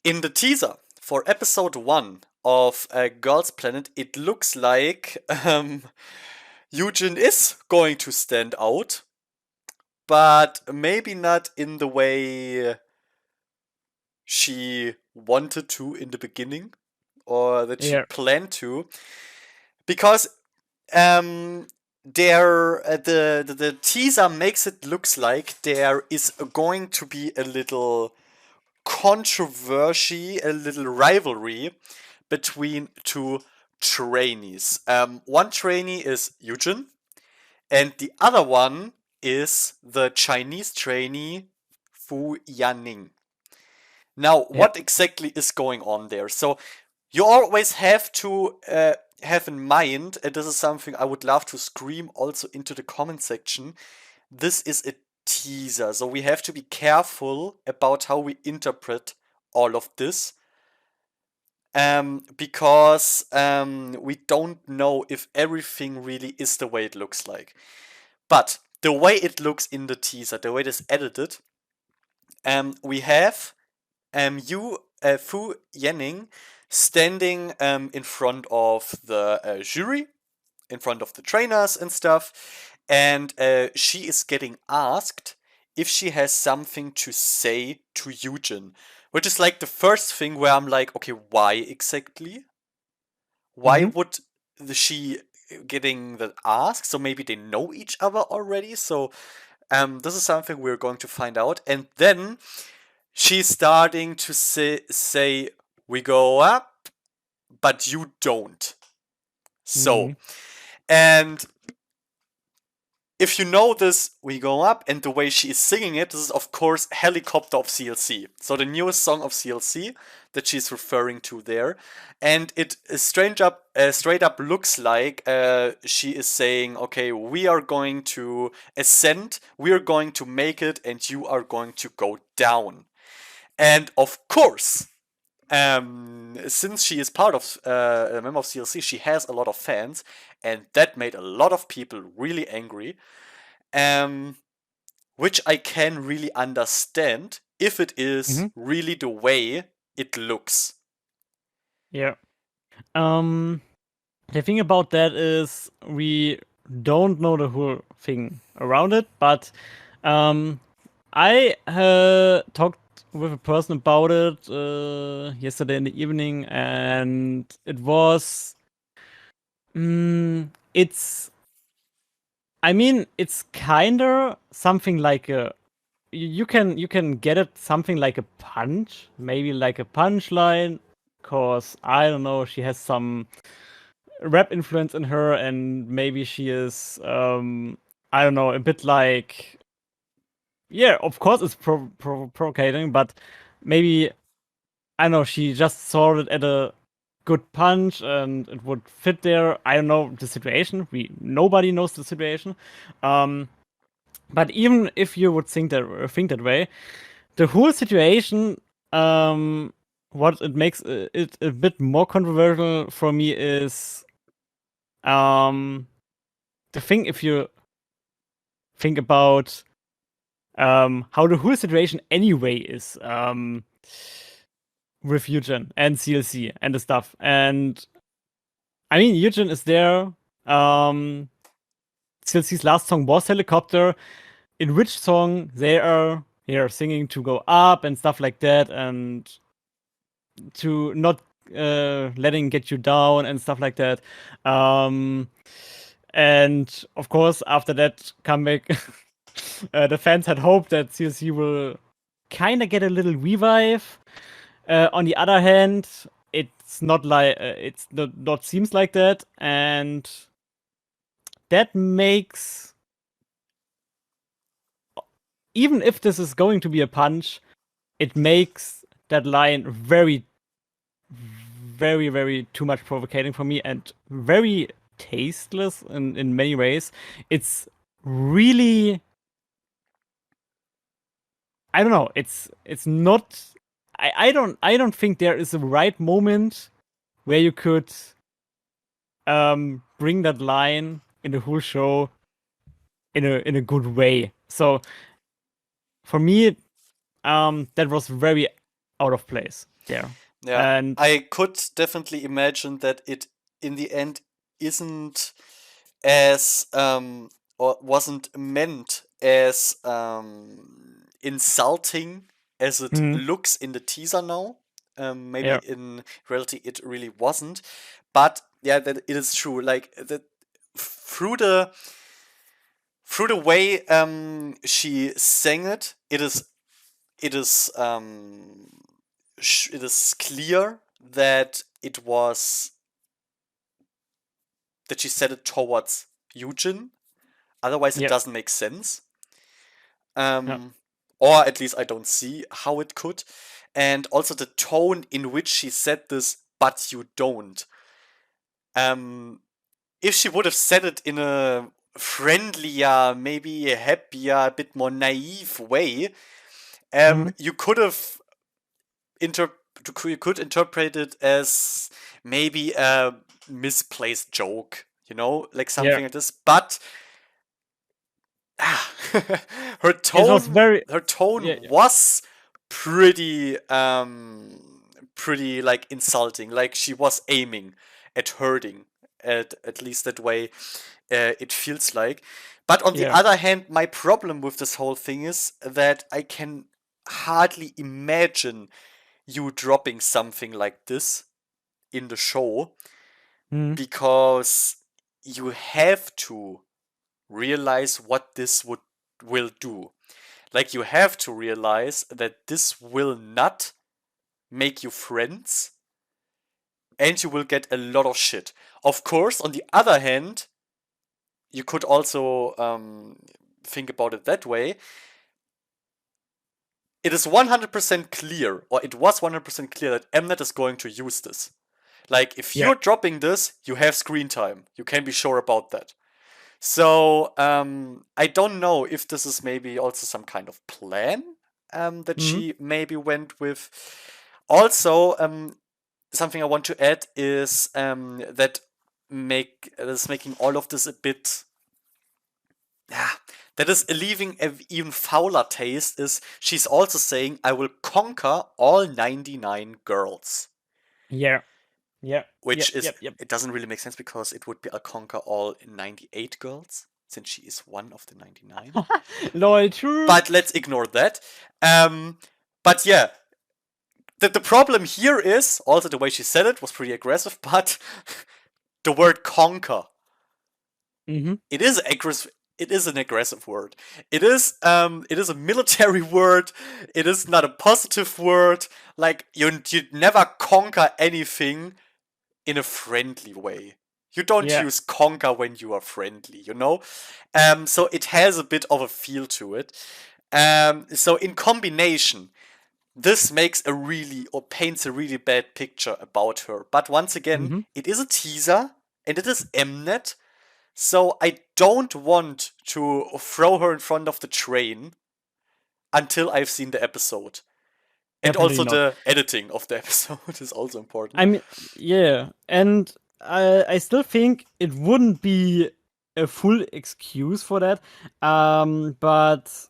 in the teaser for episode 1 of Girls Planet, it looks like Eugen is going to stand out, but maybe not in the way she wanted to in the beginning or that she Yeah. planned to, because um the teaser makes it looks like there is going to be a little controversy, a little rivalry between two trainees. One trainee is Eugen, and the other one is the Chinese trainee Fu Yanning. Now, Yeah. what exactly is going on there? So, you always have to have in mind, and this is something I would love to scream also into the comment section. This is a teaser, so we have to be careful about how we interpret all of this, because we don't know if everything really is the way it looks like. But the way it looks in the teaser, the way it is edited, we have Fu Yanning standing in front of the jury, in front of the trainers and stuff, and she is getting asked if she has something to say to Eugen, which is like the first thing where I'm like, okay, why exactly? Why Mm-hmm. would she getting that asked? So maybe they know each other already. So this is something we're going to find out, and then she's starting to say we go up, but you don't. Mm-hmm. So, and if you know this, we go up, and the way she is singing it, this is of course Helicopter of CLC. So the newest song of CLC that she's referring to there, and it straight up looks like she is saying, "Okay, we are going to ascend, we are going to make it, and you are going to go down." And of course, since she is part of a member of CLC, she has a lot of fans, and that made a lot of people really angry. Um, which I can really understand if it is Mm-hmm. really the way it looks. Yeah. Um, the thing about that is we don't know the whole thing around it, but um, I talked with a person about it yesterday in the evening, and it was. It's. I mean, it's kinda something like a. You can get it something like a punch, maybe like a punchline, cause I don't know. She has some rap influence in her, and maybe she is I don't know, a bit like, yeah, of course it's provocating, but maybe I don't know, she just saw it at a good punch and it would fit there. I don't know the situation. Nobody knows the situation. Um but even if you would think that way, the whole situation, um what it makes it a bit more controversial for me is um the thing, if you think about how the whole situation anyway is, with Eugen and CLC and the stuff. And I mean, Eugen is there. Um, CLC's last song was Helicopter, in which song they are here singing to go up and stuff like that, and to not letting get you down and stuff like that. Um, and of course, after that comeback, the fans had hoped that CLC will kind of get a little revive. On the other hand, it's not seems like that, and that makes, even if this is going to be a punch, it makes that line very, very, very too much provocating for me and very tasteless in many ways. It's really, I don't know. It's not. I don't think there is a right moment where you could bring that line in the whole show in a good way. So for me, that was very out of place there. Yeah, And I could definitely imagine that it in the end isn't as or wasn't meant as insulting as it mm, looks in the teaser now. Maybe yeah, in reality it really wasn't, but yeah, that it is true. Like that through the through the way she sang it, it is it is clear that it was that she said it towards Eugen. Otherwise, it yeah, doesn't make sense. yeah, Um, or at least I don't see how it could. And also the tone in which she said this, but you don't. Um, if she would have said it in a friendlier, maybe a happier, a bit more naive way, mm, you could have you could interpret it as maybe a misplaced joke, like yeah. something like this. But her It was tone very her tone yeah, yeah, was pretty pretty like insulting, like she was aiming at hurting, at least that way it feels like. But on the yeah. other hand, my problem with this whole thing is that I can hardly imagine you dropping something like this in the show, Mm, because you have to realize what this will do. Like, you have to realize that this will not make you friends, and you will get a lot of shit. Of course, on the other hand, you could also think about it that way. It is 100% clear, or it was 100% clear, that Mnet is going to use this. Like, if yeah. you're dropping this, you have screen time. You can be sure about that. So, I don't know if this is maybe also some kind of plan that Mm, she maybe went with. Also, something I want to add is that is making all of this a bit, yeah, that is leaving an even fouler taste, is she's also saying, I will conquer all 99 girls. yeah, yeah, Which yep, is, yep, yep. it doesn't really make sense, because it would be I'll conquer all 98 girls, since she is one of the 99. Lol, true. But let's ignore that. Um, but yeah, the problem here is also the way she said it was pretty aggressive, but the word conquer, Mm-hmm. it is aggressive. It is an aggressive word. It is a military word. It is not a positive word. Like, you never conquer anything in a friendly way. You don't Yeah. use conquer when you are friendly. So it has a bit of a feel to it. So in combination, this makes a really, or paints a really bad picture about her. But once again, Mm-hmm. it is a teaser, and it is Mnet, so I don't want to throw her in front of the train until I've seen the episode. And Definitely also not. the editing of the episode is also I important. mean, yeah, and I still think it wouldn't be a full excuse for that. But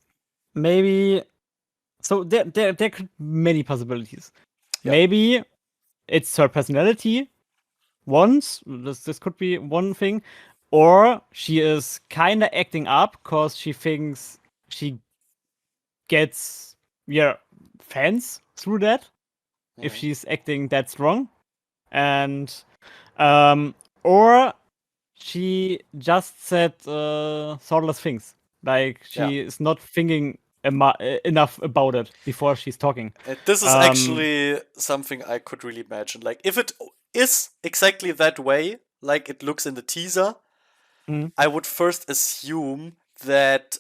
maybe so there could many possibilities. Yeah. Maybe it's her personality. Once this could be one thing, or she is kind of acting up because she thinks she gets yeah fans through that if Mhm. she's acting that strong, and um or she just said thoughtless things, like Yeah. she is not thinking enough about it before she's talking. This is um actually something I could really imagine. Like, if it is exactly that way, like it looks in the teaser, mm, I would first assume that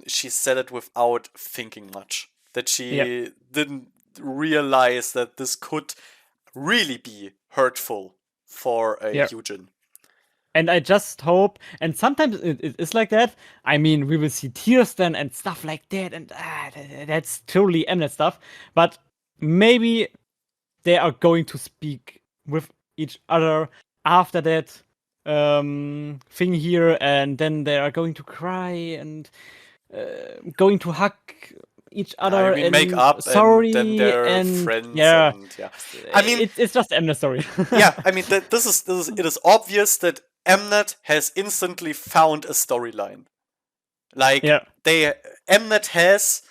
she said it without thinking much. That yeah. she didn't realize that this could really be hurtful for Yeah. Eugen. And I just hope, and sometimes it is like that. I mean, we will see tears then and stuff like that, and that's totally Mnet stuff. But maybe they are going to speak with each other after that thing here, and then they are going to cry and going to hug each Yeah, you other mean make and up and then sorry, they're and friends yeah, and yeah. I mean, it's just Mnet story. yeah, I mean this is it is obvious that Mnet has instantly found a storyline. Like Yeah. they Mnet has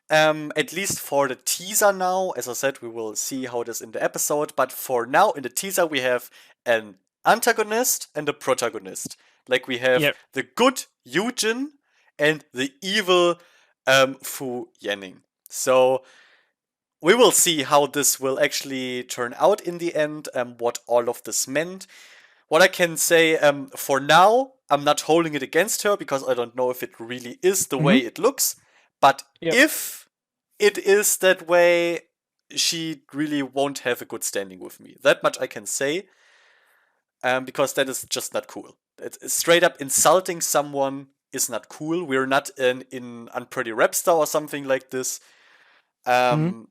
at least for the teaser now, as I said, we will see how it is in the episode, but for now in the teaser we have an antagonist and a protagonist. Like we have Yeah. the good Yujin and the evil Fu Yanning. So we will see how this will actually turn out in the end, what all of this meant. What I can say, for now, I'm not holding it against her because I don't know if it really is the way Mm-hmm. it looks. But Yep. if it is that way, she really won't have a good standing with me. That much I can say, because that is just not cool. It's straight up insulting someone is not cool. We're not in Unpretty Rap Star or something like this. Mm-hmm. Um,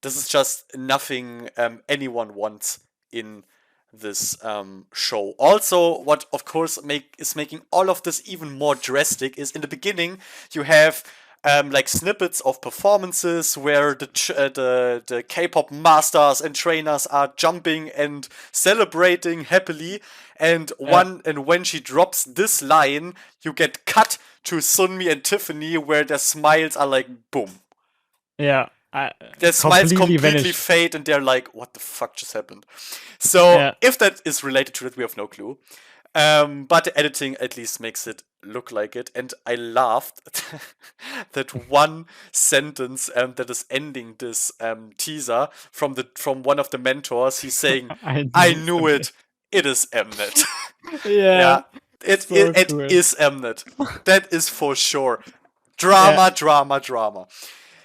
this is just nothing anyone wants in this show. Also, what of course is making all of this even more drastic is in the beginning you have like snippets of performances where the K-pop masters and trainers are jumping and celebrating happily, and Yeah. when she drops this line, you get cut to Sunmi and Tiffany where their smiles are like boom, Yeah. their smiles Completely completely vanished. fade and they're like, what the fuck just happened? So Yeah. if that is related to it, we have no clue. But the editing at least makes it look like it. And I laughed that one sentence that is ending this teaser from one of the mentors. He's saying, I "I knew knew something. it. It is Mnet." Yeah. Yeah, So it cool. is Mnet. That is for sure. Yeah. Drama, drama, drama.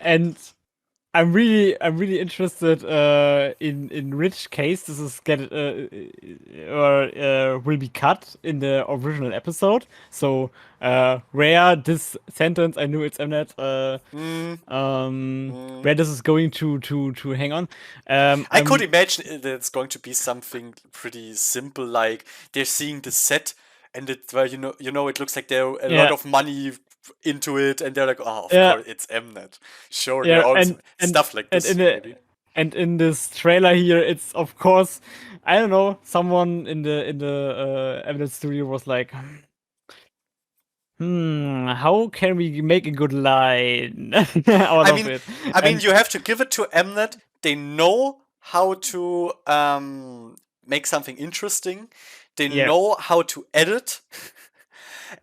And I'm really interested in which case this is get or will be cut in the original episode. So where this sentence, I knew it's Mnet, Mm, where mm. this is going to hang on. I could I'm imagine that it's going to be something pretty simple, like they're seeing the set, and it well, it looks like there are a lot Yeah. of money into it, and they're like, oh, of Yeah. course, it's Mnet. Sure, there Yeah, are and and stuff like and this, in the maybe. and in this trailer here, it's of course, I don't know, someone in the Evidence studio was like, how can we make a good line out I of mean, it? I mean, And you have to give it to Mnet. They know how to make something interesting. They yeah, know how to edit,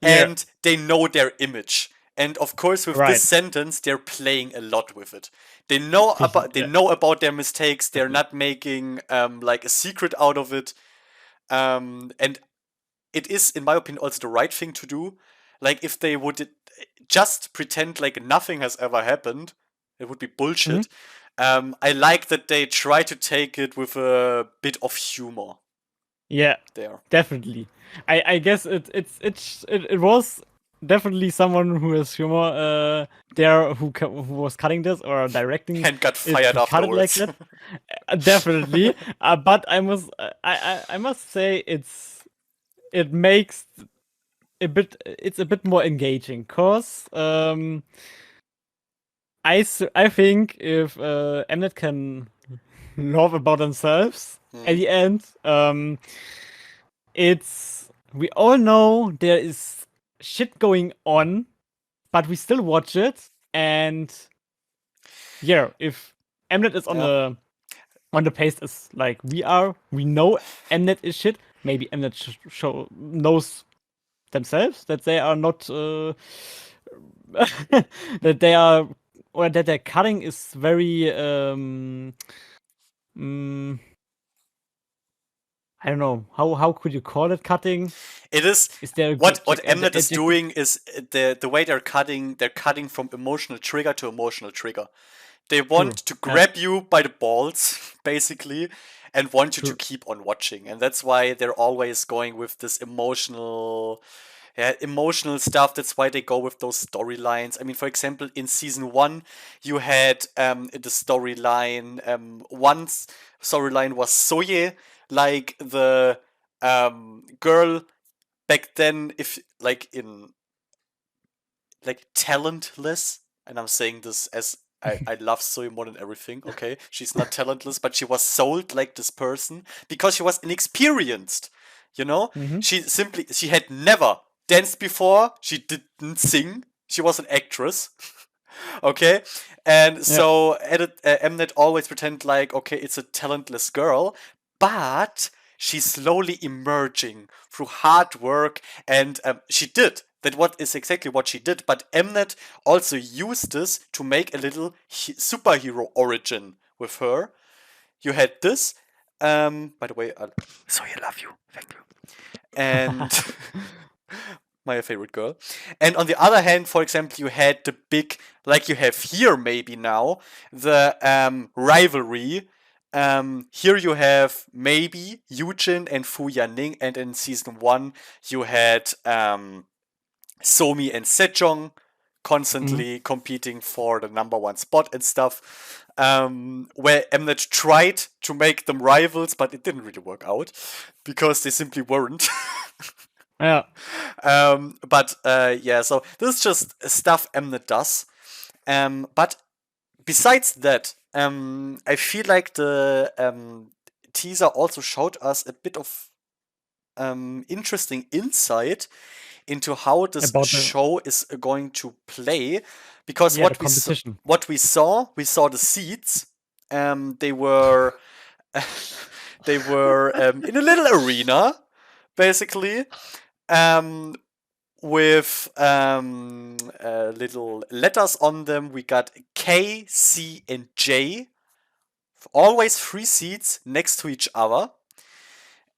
yeah, and they know their image. And of course, with this right, sentence, they're playing a lot with it. They yeah, know about their mistakes. They're definitely. not making like a secret out of it. And it is, in my opinion, also the right thing to do. Like if they would just pretend like nothing has ever happened, it would be Mhm. bullshit. I like that they try to take it with a bit of humor Yeah, there. definitely. I guess it was definitely someone who has humor there who was cutting this or directing And got it fired to cut it like afterwards. that. Definitely. But I must say it makes it's a bit more engaging cause I think if Mnet can love about themselves at Hmm. the end, it's we all know there is shit going on, but we still watch it. And yeah, if Mnet is Yeah. on the pace as like we know Mnet is shit. Maybe Mnet show knows themselves that they are not that they are or that their cutting is very mm, I don't know how could you call it cutting? It is Is there a what good what Mnet is adjective? doing is the way they're cutting from emotional trigger to emotional trigger. They want True. to Yeah. grab you by the balls, basically, and want you to True. keep on watching. And that's why they're always going with this emotional, yeah, emotional stuff. That's why they go with those storylines. I mean, for example, in season one, you had the storyline. One storyline was Soye, like the girl back then, if like in like talentless, and I'm saying this as I love Soy more than everything, okay? She's not talentless, but she was sold like this person because she was inexperienced, you know? Mm-hmm. She had never danced before, she didn't sing, she was an actress, okay? And Yeah. so Mnet always pretend like, okay, it's a talentless girl, but she's slowly emerging through hard work, and she did. That what is exactly what she did. But Mnet also used this to make a little superhero origin with her. You had this. By the way, so I love you. Thank you. And my favorite girl. And on the other hand, for example, you had the big, like you have here maybe now, the rivalry. Here you have maybe Yujin and Fu Yaning, and in season one you had Somi and Sejong Mm-hmm. constantly competing for the number one spot and stuff. Where Mnet tried to make them rivals, but it didn't really work out because they simply weren't. Yeah. But yeah, so this is just stuff Mnet does. But besides that, I feel like the teaser also showed us a bit of interesting insight into how this About the show is going to play, because yeah the competition. we saw the seeds. They were they were in a little arena, basically, um, with little letters on them. We got K, C, and J. Always three seats next to each other.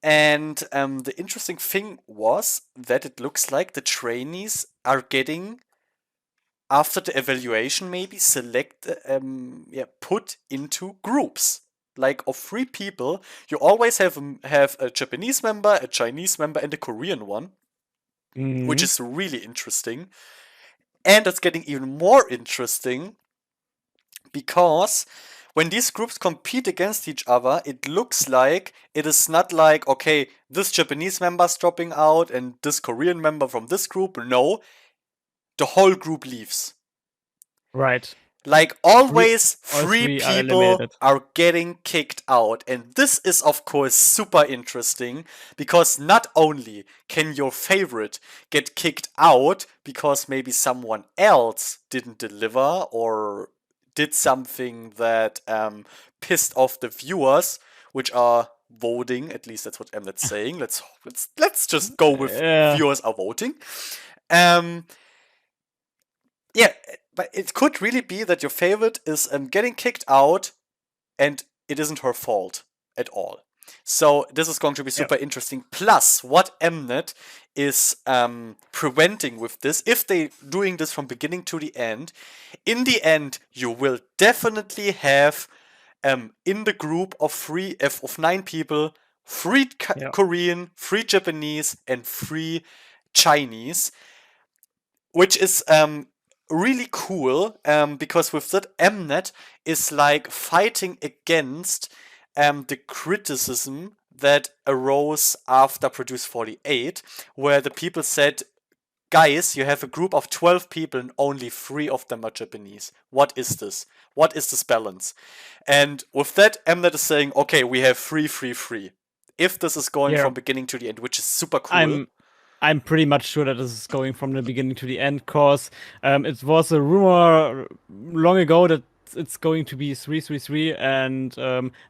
And the interesting thing was that it looks like the trainees are getting, after the evaluation, maybe put into groups like of three people. You always have a Japanese member, a Chinese member, and a Korean one, which Mm-hmm. is really interesting. And it's getting even more interesting because when these groups compete against each other, it looks like it is not like, okay, this Japanese member's dropping out and this Korean member from this group. No, the whole group leaves. Right. Like Three, always, all three three are people eliminated. are getting kicked out. And this is, of course, super interesting because not only can your favorite get kicked out because maybe someone else didn't deliver or did something that pissed off the viewers, which are voting. At least that's what Mnet's saying. Let's just go with Yeah. viewers are voting. Um, yeah, but it could really be that your favorite is getting kicked out and it isn't her fault at all. So this is going to be Yeah. super interesting. Plus, what Mnet is preventing with this, if they doing this from beginning to the end, in the end you will definitely have in the group of of 9 people, three Yeah. Korean, three Japanese, and three Chinese, which is really cool, because with that Mnet is like fighting against the criticism that arose after Produce 48, where the people said, guys, you have a group of 12 people and only 3 of them are Japanese. What is this? What is this balance? And with that, Mnet is saying, okay, we have 3, 3, 3. If this is going Yeah. from beginning to the end, which is super cool. I'm I'm pretty much sure that this is going from the beginning to the end, cause it was a rumor long ago that it's going to be 333, and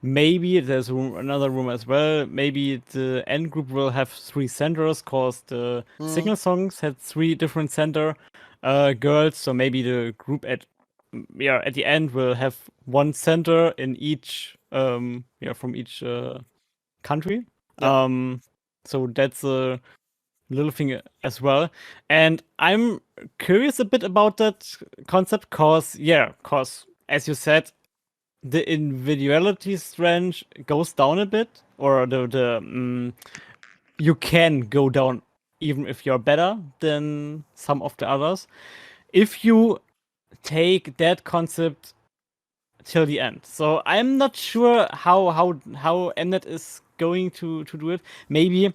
maybe there's another rumor as well. Maybe the end group will have three centers, cause the Hmm. signal songs had three different center girls. So maybe the group at the end will have one center in each from each country. Yeah. Um, so that's a little thing as well. And I'm curious a bit about that concept, cause as you said, the individuality strength goes down a bit, or the you can go down even if you're better than some of the others, if you take that concept till the end. So I'm not sure how Mnet is going to do it. Maybe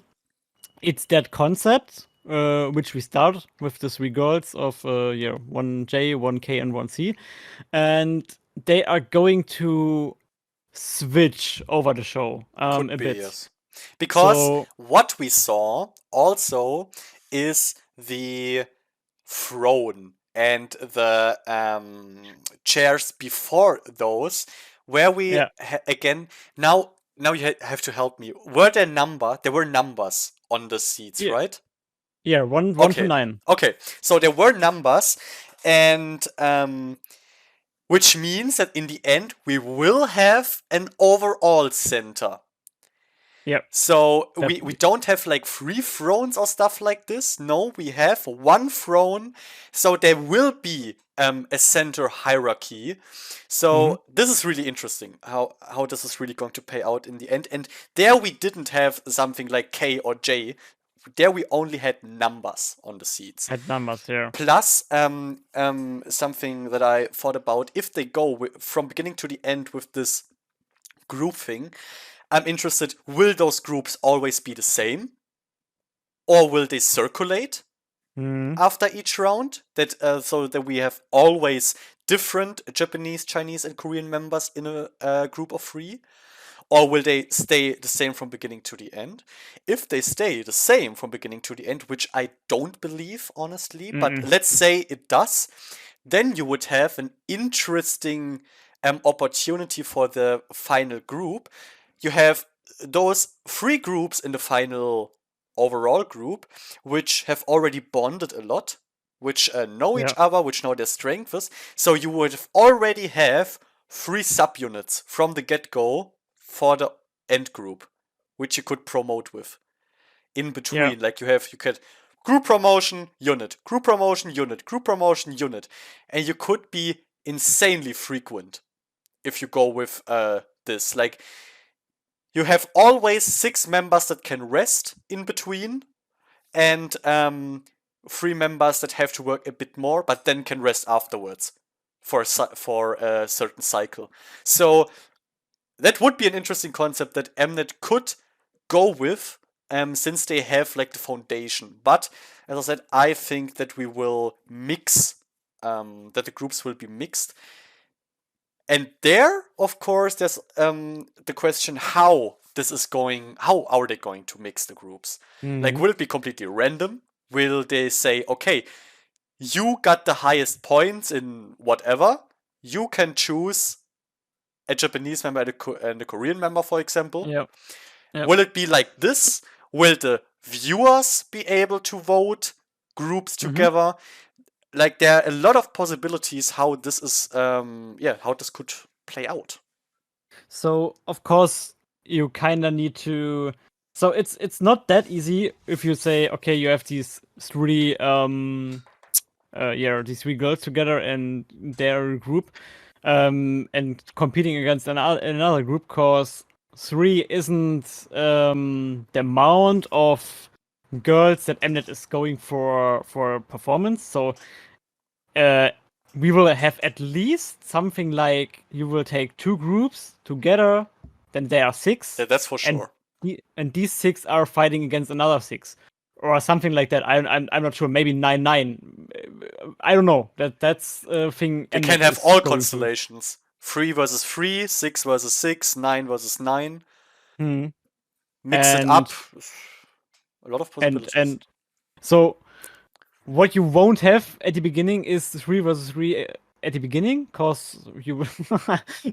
it's that concept, which we start with the three girls of one J, one K, and one C, and they are going to switch over the show Could a be, bit. yes. Because So what we saw also is the throne and the chairs before those, where we yeah, again now you have to help me. Were there number? There were numbers on the seats, yeah, right? yeah, one to Okay, nine. okay. So there were numbers, and which means that in the end we will have an overall center. Yeah, So we definitely. don't have like three thrones or stuff like this. No, we have one throne. So there will be a center hierarchy. Hmm. So this is really interesting how this is really going to pay out in the end. And there we didn't have something like K or J. There we only had numbers on the seats. Had numbers here. Plus, something that I thought about, if they go from beginning to the end with this group thing, I'm interested, will those groups always be the same? Or will they circulate Hmm. after each round? That so that we have always different Japanese, Chinese, and Korean members in a group of three? Or will they stay the same from beginning to the end? If they stay the same from beginning to the end, which I don't believe, honestly, but Mm-mm. let's say it does, then you would have an interesting opportunity for the final group. You have those three groups in the final overall group, which have already bonded a lot, which know each Yeah, other, which know their strengths. So you would already have three subunits from the get go for the end group, which you could promote with in yeah, between. Like you could group promotion unit, group promotion unit, group promotion unit, and you could be insanely frequent if you go with this. Like you have always six members that can rest in between, and three members that have to work a bit more, but then can rest afterwards for a certain cycle. So that would be an interesting concept that Mnet could go with, since they have like the foundation. But as I said, I think that we will mix, that the groups will be mixed. And there, of course, there's the question how this is going. How are they going to mix the groups? Like, hmm, will it be completely random? Will they say, okay, you got the highest points in whatever? You can choose a Japanese member and a Korean member, for example. yeah, yeah. Will it be like this? Will the viewers be able to vote groups Hmm. together? Like there are a lot of possibilities how this is, how this could play out. So of course you kind of need to. So it's not that easy if you say okay, you have these three these three girls together and their group and competing against another group, cause three isn't the amount of girls that Mnet is going for performance. So uh, we will have at least something like you will take two groups together, then there are six, Yeah, that's for and sure. and these six are fighting against another six, or something like that. I'm not sure. Maybe 9-9. I don't know. That's a thing You can Mnet have is all going to. constellations. 3 versus 3, 6 versus 6, 9 versus 9. Hmm. Mix it up. And A lot of and possibilities. and so what you won't have at the beginning is three versus three at the beginning, cause you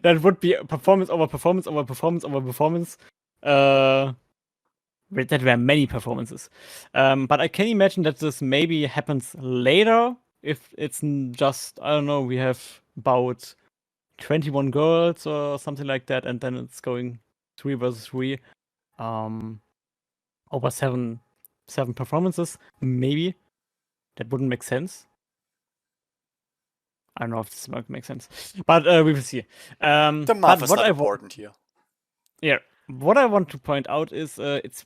that would be performance over performance over performance over performance. Uh, that were many performances. But I can imagine that this maybe happens later if it's just I don't know. We have about 21 girls or something like that, and then it's going three versus three. Um, over seven performances. Maybe that wouldn't make sense. I don't know if this makes sense, but we will see. The math But is what not I want, important here. yeah. what I want to point out is it's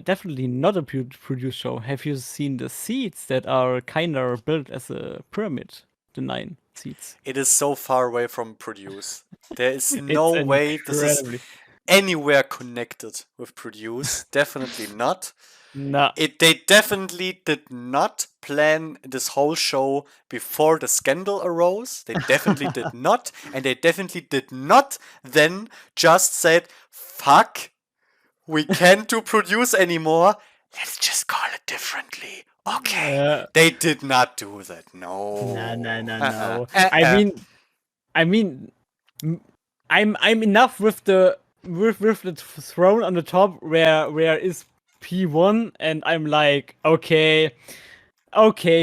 definitely not a produced show. Have you seen the seats that are kind of built as a pyramid? The 9 seats. It is so far away from Produce. There is no It's way this is incredibly. anywhere connected with Produce. Definitely not. Nah. They definitely did not plan this whole show before the scandal arose. They definitely did not, and they definitely did not then just said, "Fuck, we can't do Produce anymore. Let's just call it differently." Okay, uh, they did not do that. nah, nah, No. nah, no. Uh-uh. I mean, m- I'm enough with the throne on the top where is P1, and I'm like, okay,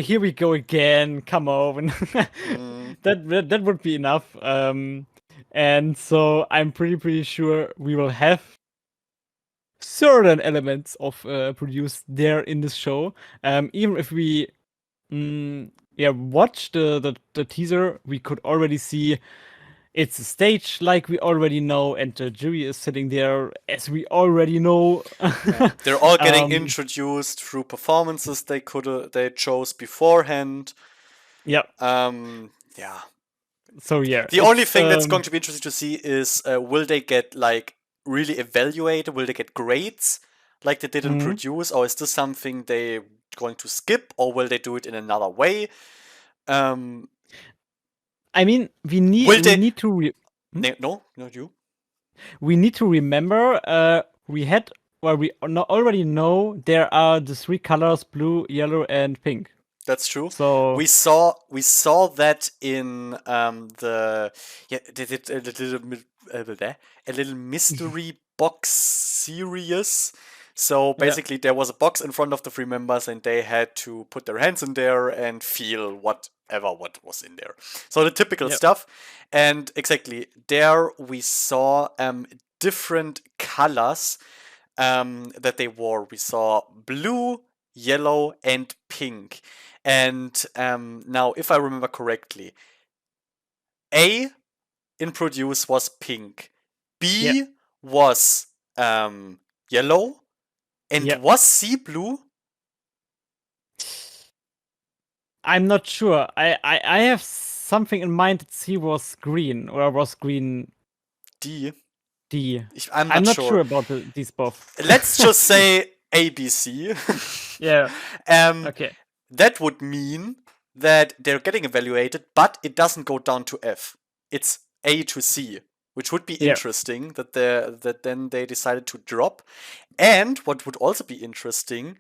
here we go again. Come on, Mm, that would be enough. And so I'm pretty sure we will have certain elements of produced there in this show. Even if we watch the teaser, we could already see it's a stage like we already know, and the jury is sitting there as we already know. yeah, they're all getting um, introduced through performances they chose beforehand. yeah. Yeah. So yeah, The only it's thing that's going to be interesting to see is will they get like really evaluated? Will they get grades like they did in mhm. Produce, or is this something they going to skip, or will they do it in another way? Um, I mean, will we they? need to hmm? No, not you. We need to remember we had well we already know there are the 3 colors: blue, yellow, and pink. That's true. So We saw that in they did a little mystery box series. So yeah, basically, there was a box in front of the three members, and they had to put their hands in there and feel what was in there. So the typical yeah, stuff, and exactly there we saw different colors that they wore. We saw blue, yellow, and pink. And now, if I remember correctly, A in Produce was pink, yeah, B was yellow, and yeah. was C blue? I'm not sure. I have something in mind that C was green or was green D. D. I'm I'm not not sure. sure about these both. Let's just say ABC. Yeah. um, Okay. that would mean that they're getting evaluated, but it doesn't go down to F. It's A to C, which would be Yeah. interesting that then they decided to drop. And what would also be interesting,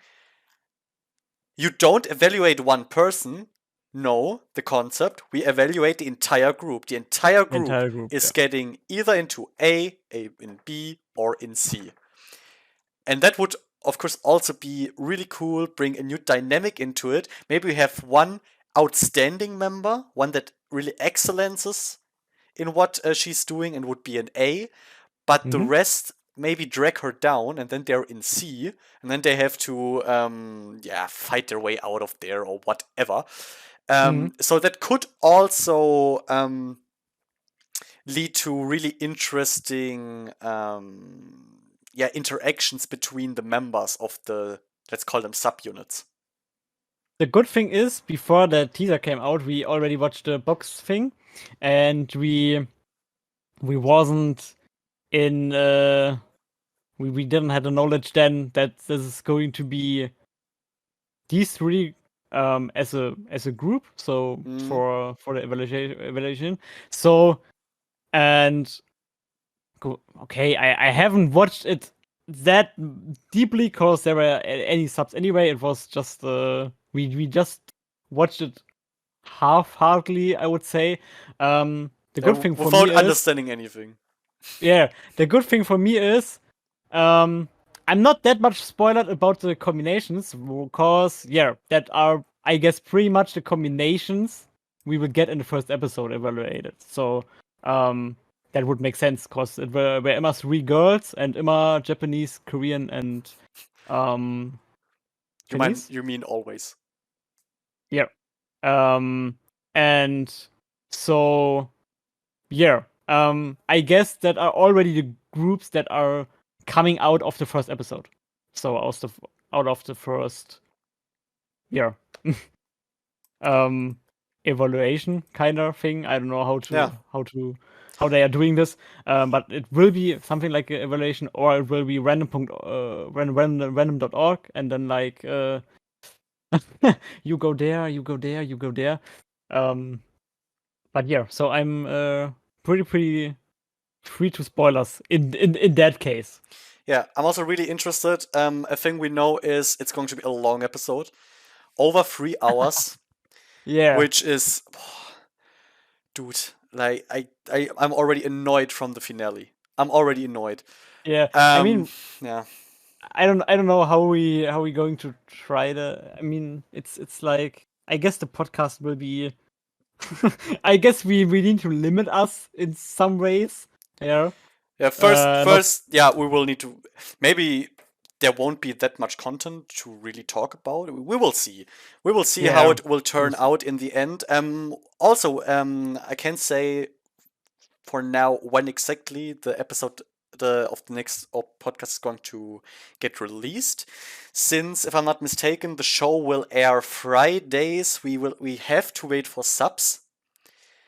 you don't evaluate one person. No, the concept. We evaluate the entire group. The entire group Entire group. is Yeah. getting either into A in B, or in C. And that would, of course, also be really cool, bring a new dynamic into it. Maybe we have one outstanding member, one that really excellences in what she's doing and would be an A, but the Mm-hmm. rest maybe drag her down, and then they're in C, and then they have to fight their way out of there or whatever. Mm-hmm. So that could also lead to really interesting interactions between the members of the, let's call them, subunits. The good thing is, before the teaser came out, we already watched the box thing, and we wasn't in we didn't have the knowledge then that this is going to be these three as a group. So Mm. for the evaluation. So and okay, I haven't watched it that deeply because there were any subs anyway. It was just we just watched it half-heartedly, I would say. The good thing for me Without is, understanding anything. yeah, the good thing for me is, I'm not that much spoiled about the combinations because, yeah, that are, I guess, pretty much the combinations we would get in the first episode evaluated. So, that would make sense because it were immer 3 girls and immer Japanese, Korean, and um, Chinese. You mean always? Yeah. Um, and so, yeah, I guess that are already the groups that are coming out of the first episode. So out of the first, yeah, um, evaluation kind of thing. I don't know Yeah. how they are doing this, but it will be something like an evaluation, or it will be random.org, and then like you go there, you go there, you go there. But yeah, so I'm pretty free to spoilers in that case. Yeah, I'm also really interested. A thing we know is it's going to be a long episode, over 3 hours, Yeah, which is, dude, like I'm already annoyed from the finale. I'm already annoyed. yeah. I Um, mean, yeah, I don't know how we going to try the. I mean, it's like I guess the podcast will be. I guess we need to limit us in some ways. Yeah. yeah. First, Not. yeah, we will need to maybe. There won't be that much content to really talk about. We will see. We will see how Yeah. it will We'll turn see. out in the end. Also, I can't say for now when exactly the episode of the next podcast is going to get released. Since, if I'm not mistaken, the show will air Fridays. We have to wait for subs.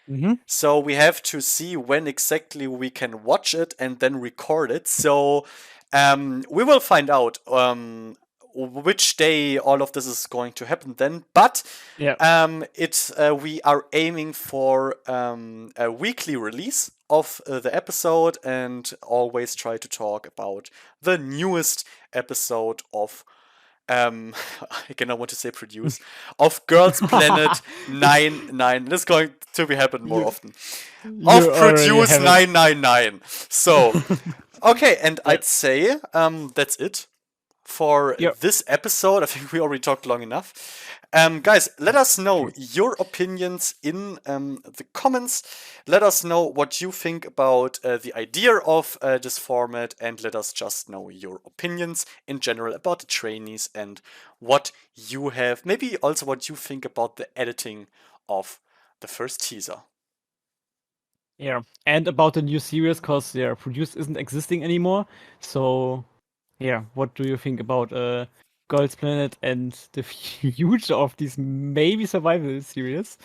Hmm. So we have to see when exactly we can watch it and then record it. So we will find out which day all of this is going to happen then. But Yeah. we are aiming for a weekly release of the episode and always try to talk about the newest episode of I cannot want to say produce of Girls Planet 99. This is going to be happen more you often. you Of already Produce have it. 999. So, okay, and Yeah. I'd say that's it for Yeah. this episode. I think we already talked long enough. Guys, let us know True. your opinions in the comments. Let us know what you think about the idea of this format, and let us just know your opinions in general about the trainees and what you have, maybe also what you think about the editing of the first teaser. Yeah. And about the new series, cause yeah, Produce isn't existing anymore. So yeah, what do you think about Girls Planet and the future of this maybe survival series?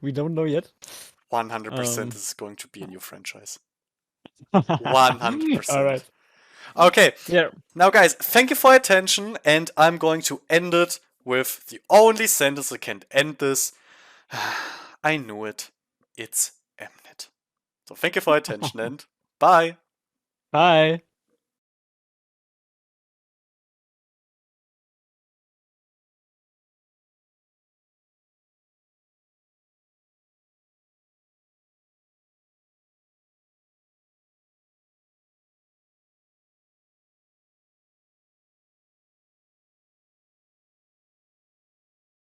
We don't know yet. 100% Um. this is going to be a new franchise. All 100%. right. Okay, Yeah. now guys, thank you for your attention, and I'm going to end it with the only sentence that can end this. I knew it. It's Mnet. So thank you for your attention and bye. Bye.